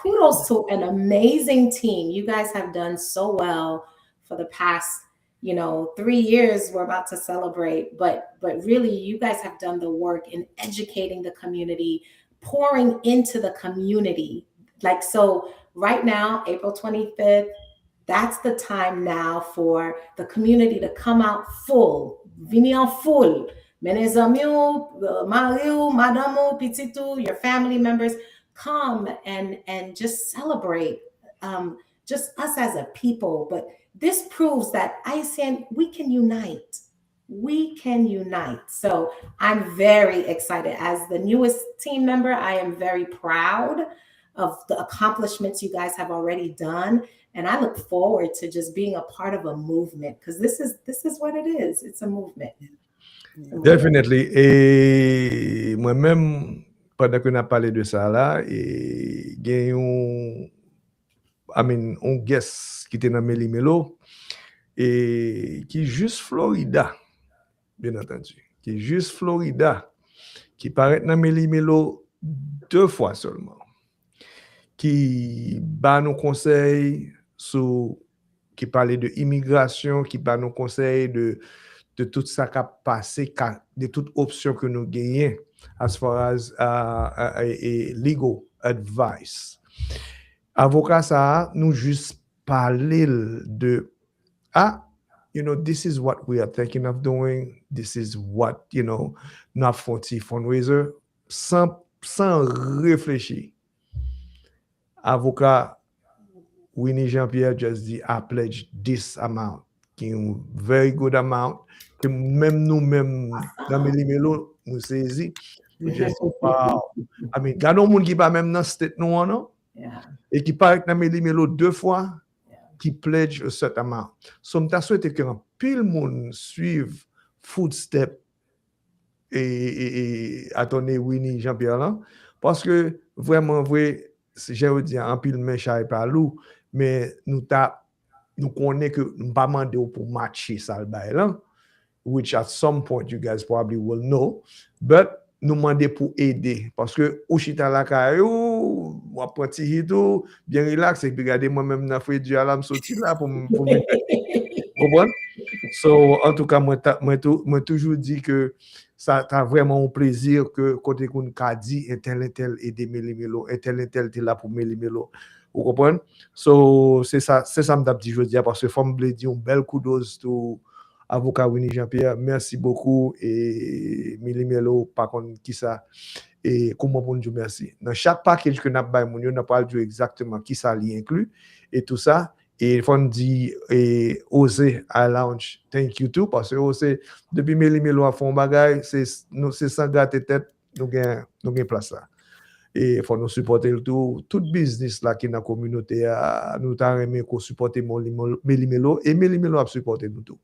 to an amazing team. You guys have done so well for the past, 3 years. We're about to celebrate, but really you guys have done the work in educating the community, pouring into the community. Like, so right now, April 25th, that's the time now for the community to come out full. Venir en full. Mes amis, Mario, Madame, Petitu, your family members, come and just celebrate just us as a people. But this proves that Haitian, we can unite. We can unite. So I'm very excited. As the newest team member, I am very proud of the accomplishments you guys have already done. And I look forward to just being a part of a movement, because this is what it is. It's a movement. Definitely. Et moi-même, pendant qu'on a parlé de ça là, et il y a un guest qui était dans Meli Melo et qui est juste Florida, bien entendu, qui est juste Florida, qui paraît dans Meli Melo 2 fois seulement, qui bat nos conseils qui parlait de immigration, qui bat nos conseils de tout ça qui a passé, de toute option que nous gagnons as far as legal advice. Avocat ça, nous juste parler de this is what we are thinking of doing. This is what, not for fundraiser. Sans réfléchir. Avocat Winnie Jean-Pierre just dit, I pledge this amount, qui est un very good amount, que même nous-mêmes, dans Meli Melo, nous saisi, nous just wow. I mean, gardons moun qui pas même dans state nous, non? Et qui parle dans Meli Melo 2 fois, qui pledge a certain amount. So, m'ta souhaité que pile moun suive footstep et attendez Winnie Jean-Pierre là, parce que vraiment vrai, j'ai dit en pile mais chay pas loup, mais nous connaît que nous pas mandé pour matcher ça le bail là, which at some point you guys probably will know, but nous demander pour aider parce que ou chita la caillou ou apprenti hito bien relax et puis regarder moi même n'a fait du alarme sorti là pour comprendre. So en tout cas moi toujours dit que ça t'a vraiment un plaisir que côté qu'on a dit tel aider Meli Melo, tel t'es là pour Meli Melo. Vous comprenez? So c'est ça me dit je dis parce que femme me dit un bel coup d'os to avocat Winnie Jean-Pierre. Merci beaucoup et Meli Melo par contre qui ça et comment pour nous merci. Dans chaque package que n'a pas mon n'a pas dire exactement qui ça li inclut et tout ça. Et il faut dire oser à launch thank you too parce que oser depuis Meli Melo a fond bagay c'est sans gâter tête nous gain place là et il faut nous supporter le tout business là qui dans la communauté nous t'a aimé qu'on supporter Meli Melo et Meli Melo a supporter nous tout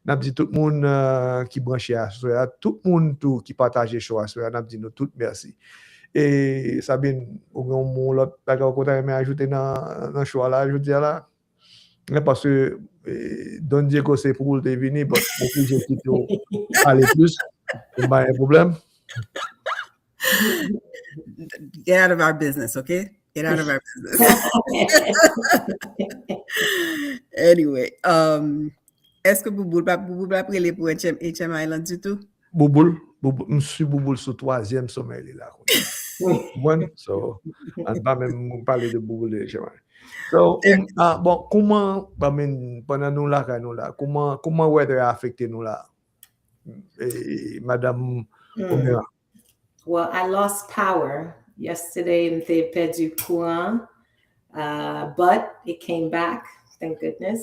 n'a dit tout le monde qui branché à ça tout le monde tout qui partager show à ça n'a dit nous tout merci. Et Sabine on l'autre bagay qu'on t'a aimé ajouter dans show là je dis là parce que Don Diego c'est pour te venir mais beaucoup j'ai quitté aller plus pas un problème. Get out of our business, okay? Get out of our business. Anyway, est-ce que Bouboule après les pour HM Island du tout? Bouboule, monsieur Bouboule sur 3e sommet là. Bon, so on va même parler de Bouboule de HM. So, bon, comment pendant nous là, comment weather a affecté nous là, Madame Omera? Well, I lost power yesterday and they perdu courant, but it came back, thank goodness.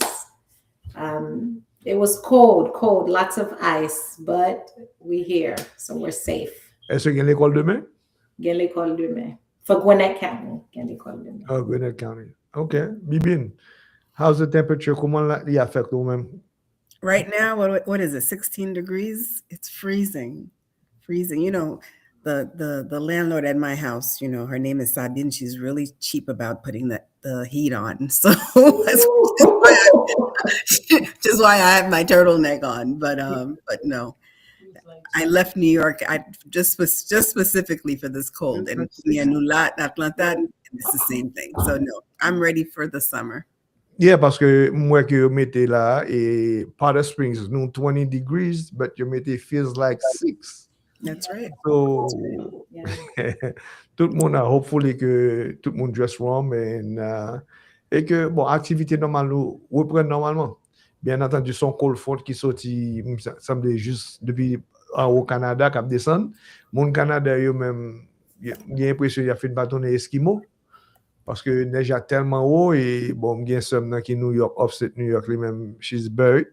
It was cold, lots of ice, but we're here, so we're safe. Est-ce qu'il y a l'école demain? Il y a l'école demain. For Gwinnett County, il y a l'école demain. Oh, Gwinnett County. Okay. Bibin, how's the temperature? Comment il affecte vous-même? Right now, what is it, 16 degrees? It's freezing. You know, the landlord at my house, you know, her name is Sabine. She's really cheap about putting the heat on. So just why I have my turtleneck on. But no. I left New York just specifically for this cold. And Atlanta, it's the same thing. So no, I'm ready for the summer. Yeah, parce que moi que vous mettez là et Powder Springs, nous 20 degrees, but you mettez feels like 6. That's right. So tout le monde a hopefully que tout le monde dress warm et que bon activité normale reprend normalement. Bien entendu son cold front qui sorti semble juste depuis au Canada qui descend. Mon Canada yo même j'ai l'impression il a fait une bâtonner Eskimo parce que neige a tellement haut et bon j'ai somme qui New York offset New York lui-même she's buried.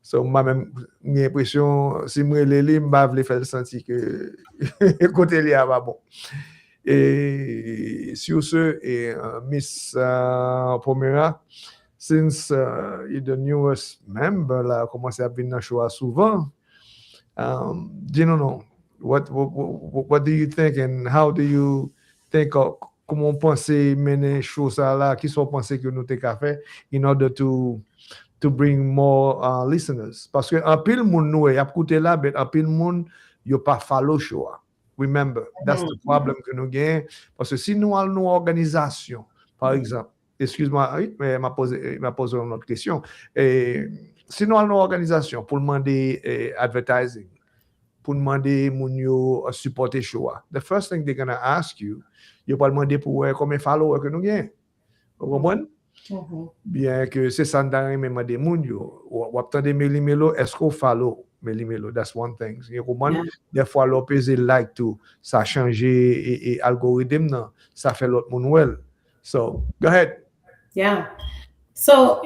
So moi même j'ai l'impression si moi les m'a vle faire sentir que côté là va bon. Et sur ce et Miss Pomera since you're the newest member là commencé à venir show souvent you know what do you think and how do you think comment penser mener show ça là qui sont penser que nous t'ai qu'à faire in order to bring more listeners parce que en pile monde nous y a écouté là mais en pile monde yo pas follow show. Remember that's the problem que nous gain parce que si nous avons une organisation par exemple excuse-moi, mais m'a posé une autre question. Sinon, une organisation pour demander advertising, pour demander moun yo supporter show. The first thing they're gonna ask you, pas demander pour combien followers que nous gagnons. Vous comprenez? Bien que c'est ça dans même des moun yo. Ou attendez Meli Melo, est-ce qu'on follow Meli Melo? That's one thing. You comprends? Des fois l'on peser like tout, ça changer et algorithme non, ça fait l'autre moun well. So, go ahead. Yeah. So,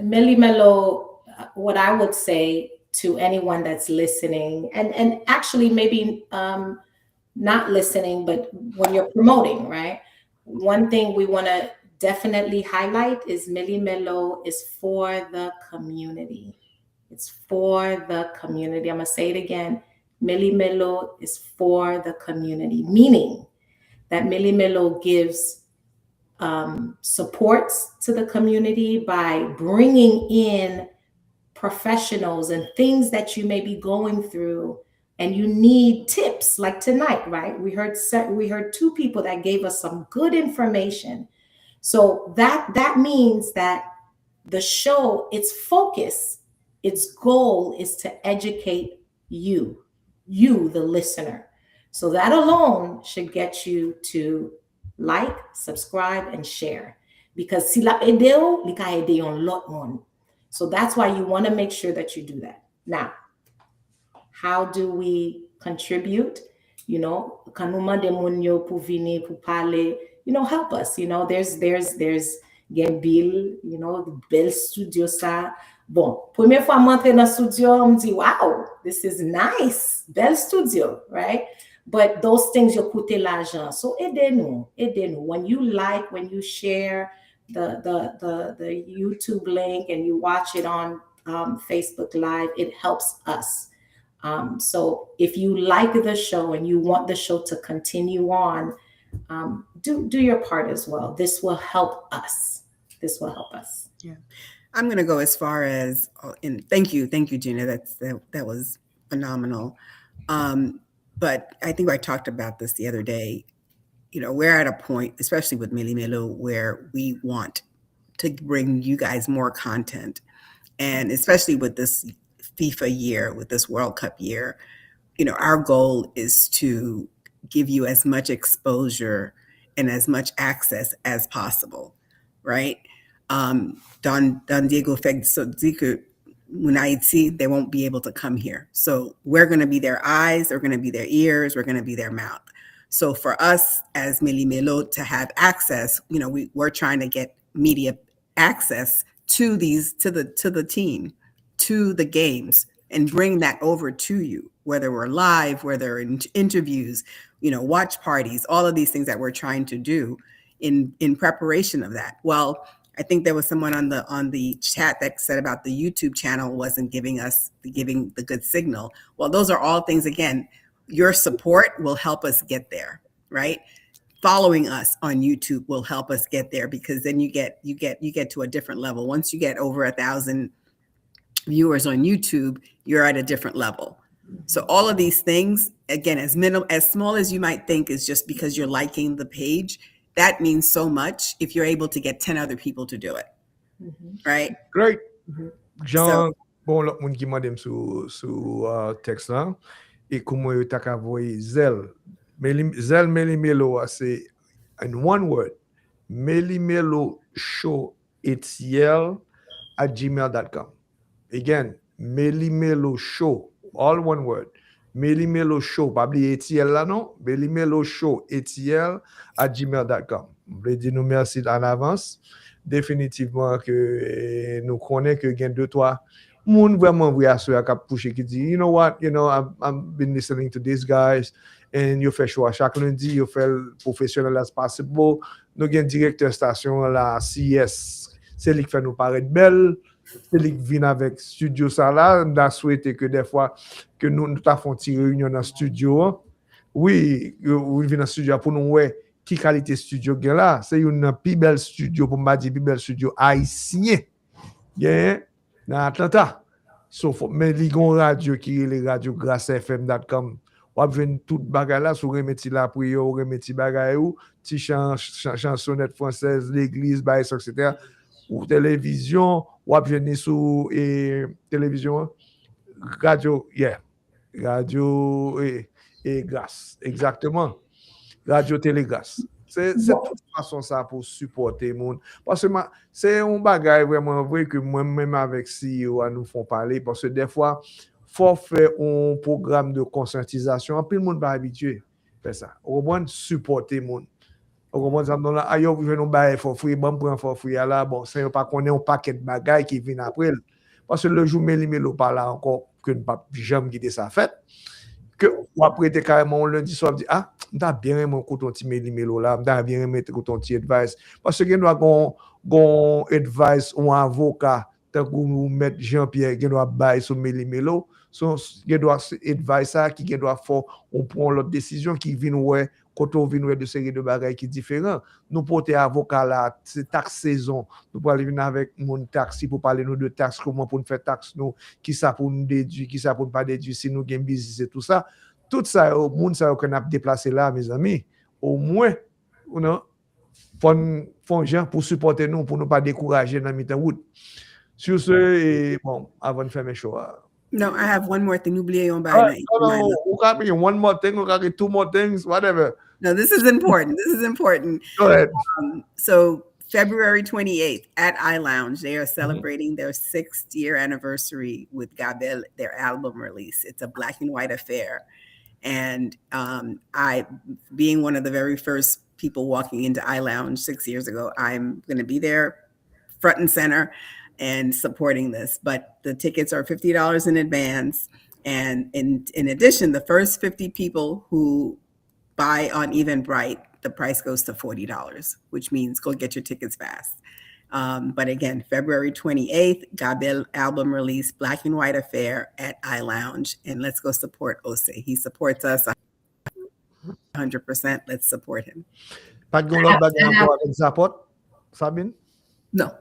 Meli Melo, what I would say to anyone that's listening, and actually maybe not listening, but when you're promoting, right? One thing we want to definitely highlight is Meli Melo is for the community. It's for the community. I'm going to say it again. Meli Melo is for the community, meaning that Meli Melo gives supports to the community by bringing in professionals and things that you may be going through and you need tips like tonight, right? We heard two people that gave us some good information. So that means that the show, its focus, its goal is to educate you, the listener. So that alone should get you to like, subscribe, and share. Because si la ede ou, li ka ede yon lot moun. So that's why you want to make sure that you do that. Now, how do we contribute? Kanuma de moun yo pou vini, pou pale, help us. There's gen bill, bel studio sa. Bon, première fois m'entre dans studio, on me dit, wow, this is nice, bel studio, right? But those things you coûte l'argent. So aidez-nous. When you like, when you share the YouTube link and you watch it on Facebook Live, it helps us. So if you like the show and you want the show to continue on, do your part as well. This will help us. Yeah. I'm going to go as far as, and thank you, Gina. That was phenomenal. But I think I talked about this the other day. We're at a point, especially with Meli Melo, where we want to bring you guys more content. And especially with this FIFA year, with this World Cup year, our goal is to give you as much exposure and as much access as possible, right? Don Diego Feg Sodziku Munaitsi, they won't be able to come here. So we're going to be their eyes, we're going to be their ears, we're going to be their mouth. So for us as Meli Melo to have access, we're trying to get media access to the team, to the games, and bring that over to you, whether we're live, whether in interviews, watch parties, all of these things that we're trying to do in preparation of that. Well, I think there was someone on the chat that said about the YouTube channel wasn't giving the good signal. Well, those are all things, again, your support will help us get there, right? Following us on YouTube will help us get there, because then you get to a different level. Once you get over 1,000 viewers on YouTube, you're at a different level. So all of these things, again, as small as you might think, is just because you're liking the page. That means so much if you're able to get 10 other people to do it. Right? Great. Jean, bon, l'autre monde qui m'a dit sous texte là, et comment il t'a envoyé Zelle. Meli Melo, c'est in one word. Meli Melo show @gmail.com. Again, Meli Melo show, all one word. Meli Melo show, pas oublier ATL là non, Meli Melo show @gmail.com. Je voulais dire nous merci en avance. Définitivement que nous connaissons que gain 2-3 moun vraiment vrai sur cap pousser qui dit you know what, I've been listening to these guys and you fait choix chaque lundi, you fait professionnel as possible. Nous gain directeur station la CS, c'est lui qui fait nous paraître belle. C'est lui qui vient avec studio ça là, on a souhaité que des fois que nous avons une réunion dans le studio. Oui, on vient dans le studio pour nous voir qui qualité studio gain là, c'est une plus belle studio pour me dire plus belle studio haïtien. Gain dans Atlanta. Sauf mais li gon radio qui est les radio gracefm.com. On va venir toute bagarre là sur remettre la prière, remettre bagarre ou petit chansonnette française, l'église, etc. Ou télévision, ou à venir sur télévision, radio, radio et grâce, exactement, radio télégrâce. C'est toute façon ça pour supporter monde. Parce que c'est un bagage vraiment vrai que moi-même avec CEO nous font parler parce que des fois, faut faire un programme de conscientisation. Puis le monde va habitué faire ça. On va supporter monde. On comprend ça dans là ayo vous venons bailler for free bon prend for free là bon c'est pas connaît un paquet de bagages qui viennent après parce que le jour Meli Melo pas là encore que ne pas jamais quitter sa fête que ou après t'es carrément lundi soir dit ah m'ta bien aimé coton petit Meli Melo là m'ta bien aimé coton petit advice parce que doit gon advice ou un avocat tant que nous mettre Jean-Pierre qui doit bailler sur Meli Melo son qui doit advice ça qui doit faire on prend l'autre décision qui vient ouais quand on vient de série de bagages qui différents nous porter avocat là c'est taxe saison nous pour aller venir avec mon taxi pour parler nous de taxe comment pour nous faire taxe nous qui ça pour nous déduire qui ça pour pas déduire si nous gain business et tout ça au monde ça qu'on a déplacé là mes amis au moins on font gens pour supporter nous pour ne pas décourager dans mi-temps route sur ce et bon avant de faire mes choix. No, I have one more thing. N'oubliez on by no, one more thing, two more things, whatever. No, this is important. This is important. Go ahead. So February 28th at iLounge, they are celebrating their 6th year anniversary with Gabel, their album release. It's a black and white affair. And I, being one of the very first people walking into iLounge 6 years ago, I'm going to be there front and center and supporting this. But the tickets are $50 in advance. And in addition, the first 50 people who buy on Eventbrite, the price goes to $40, which means go get your tickets fast. But again, February 28th, Gabel album release, Black and White Affair at iLounge. And let's go support Ose. He supports us 100%. Let's support him. Pas de l'autre bagage encore avec Zapot, Sabine? No.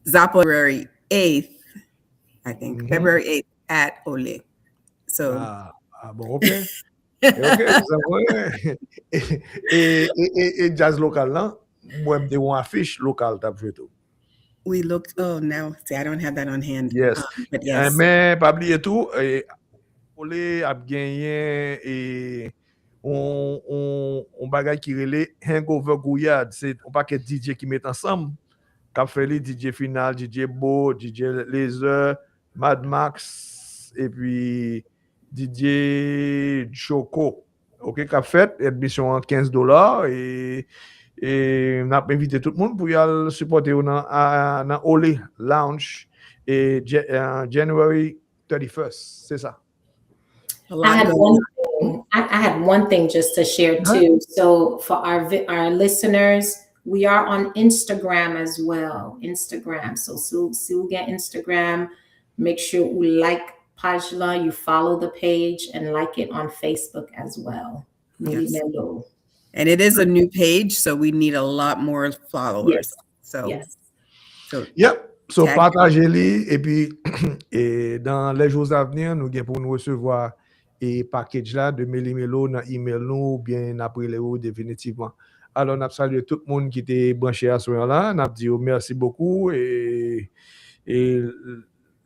Zapot, February 8th, I think. February 8th at Ole. So. Bon, ok. Et jazz local là, moi me une affiche locale t'as vu tout. We looked. Oh, now see, I don't have that on hand. Yes, but yes. Mais pas oublier tout. Ole a gagné et on bagage qui relait Hangover Gouillade, c'est un paquet de DJ qui mettent ensemble. Cap fait les DJ Final, DJ Beau, DJ Laser, Mad Max et puis DJ Choco. OK, qu'a fait admission en $15 et on a invité tout le monde pour y aller supporter dans Ole Lounge et January 31st, c'est ça. I had one thing just to share too. So for our listeners, we are on Instagram as well. Instagram. So you'll get Instagram. Make sure you like page là, you follow the page and like it on Facebook as well. Yes. And it is a new page, so we need a lot more followers. Yes. So, yes. So partagez-les et puis et dans les jours à venir, nous allons pour nous recevoir et package là de Meli Melo dans email nous bien après les définitivement. Alors, nous saluons tout le monde qui était branché à ce moment-là. Nous dit merci beaucoup et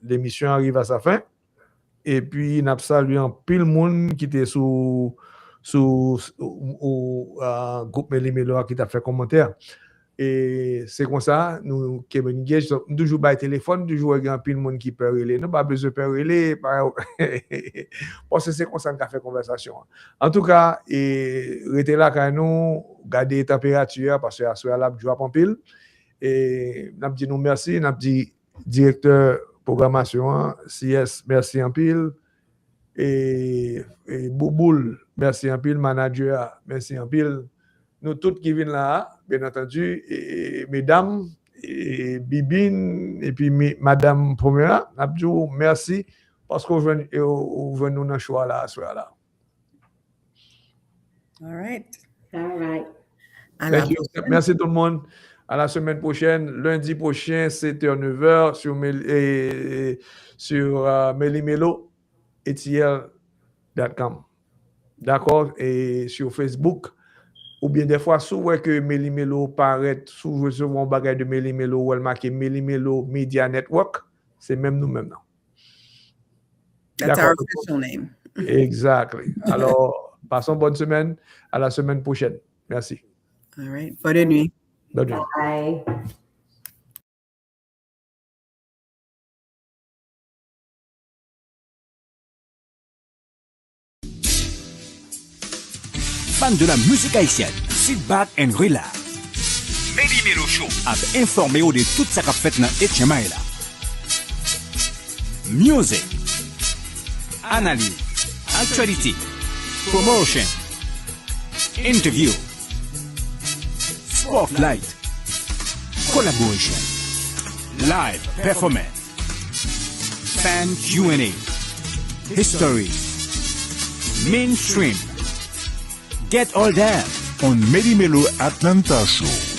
l'émission arrive à sa fin. Et puis, nous saluons pile le monde qui était sous groupe Meli Melo qui t'a fait commentaire. Et c'est comme ça, nous qui engage, toujours par téléphone, toujours avec un pile monde qui peut relayer. Nous pas besoin de faire relayer parce que c'est comme ça qu'on fait conversation. En tout cas, restez là quand nous garder la température parce que à ce là joue en pile et n'a dit nous merci, n'a dit directeur programmation CS merci en pile et Bouboule merci en pile, manager merci en pile. Nous tous qui viennent là, bien entendu, et mesdames, et Bibine, et puis madame Pomera, Abdou, merci, parce que vous venez nous dans le choix là, ce soir-là. All right. All right. Merci tout le monde. À la semaine prochaine, lundi prochain, 7h, 9h, sur Meli Melo, etl.com. D'accord? Et sur Facebook. Ou bien des fois, souvent que Meli Melo paraît, souvent un bagage de Meli Melo, ou elle marque Meli Melo Media Network, c'est même nous-mêmes. That's our official name. Exactly. Alors, passons bonne semaine. À la semaine prochaine. Merci. All right. Bonne nuit. Bonne nuit. Bye. Fan de la musique haïtienne, sit back and relax. Meli Melo Show a informé de tout ça qu'a fait dans Etchemaï là. Music, analyse, actualité, promotion, interview, spotlight, collaboration, live performance, fan Q&A, history, mainstream. Get all that on Meli Melo Atlanta Show.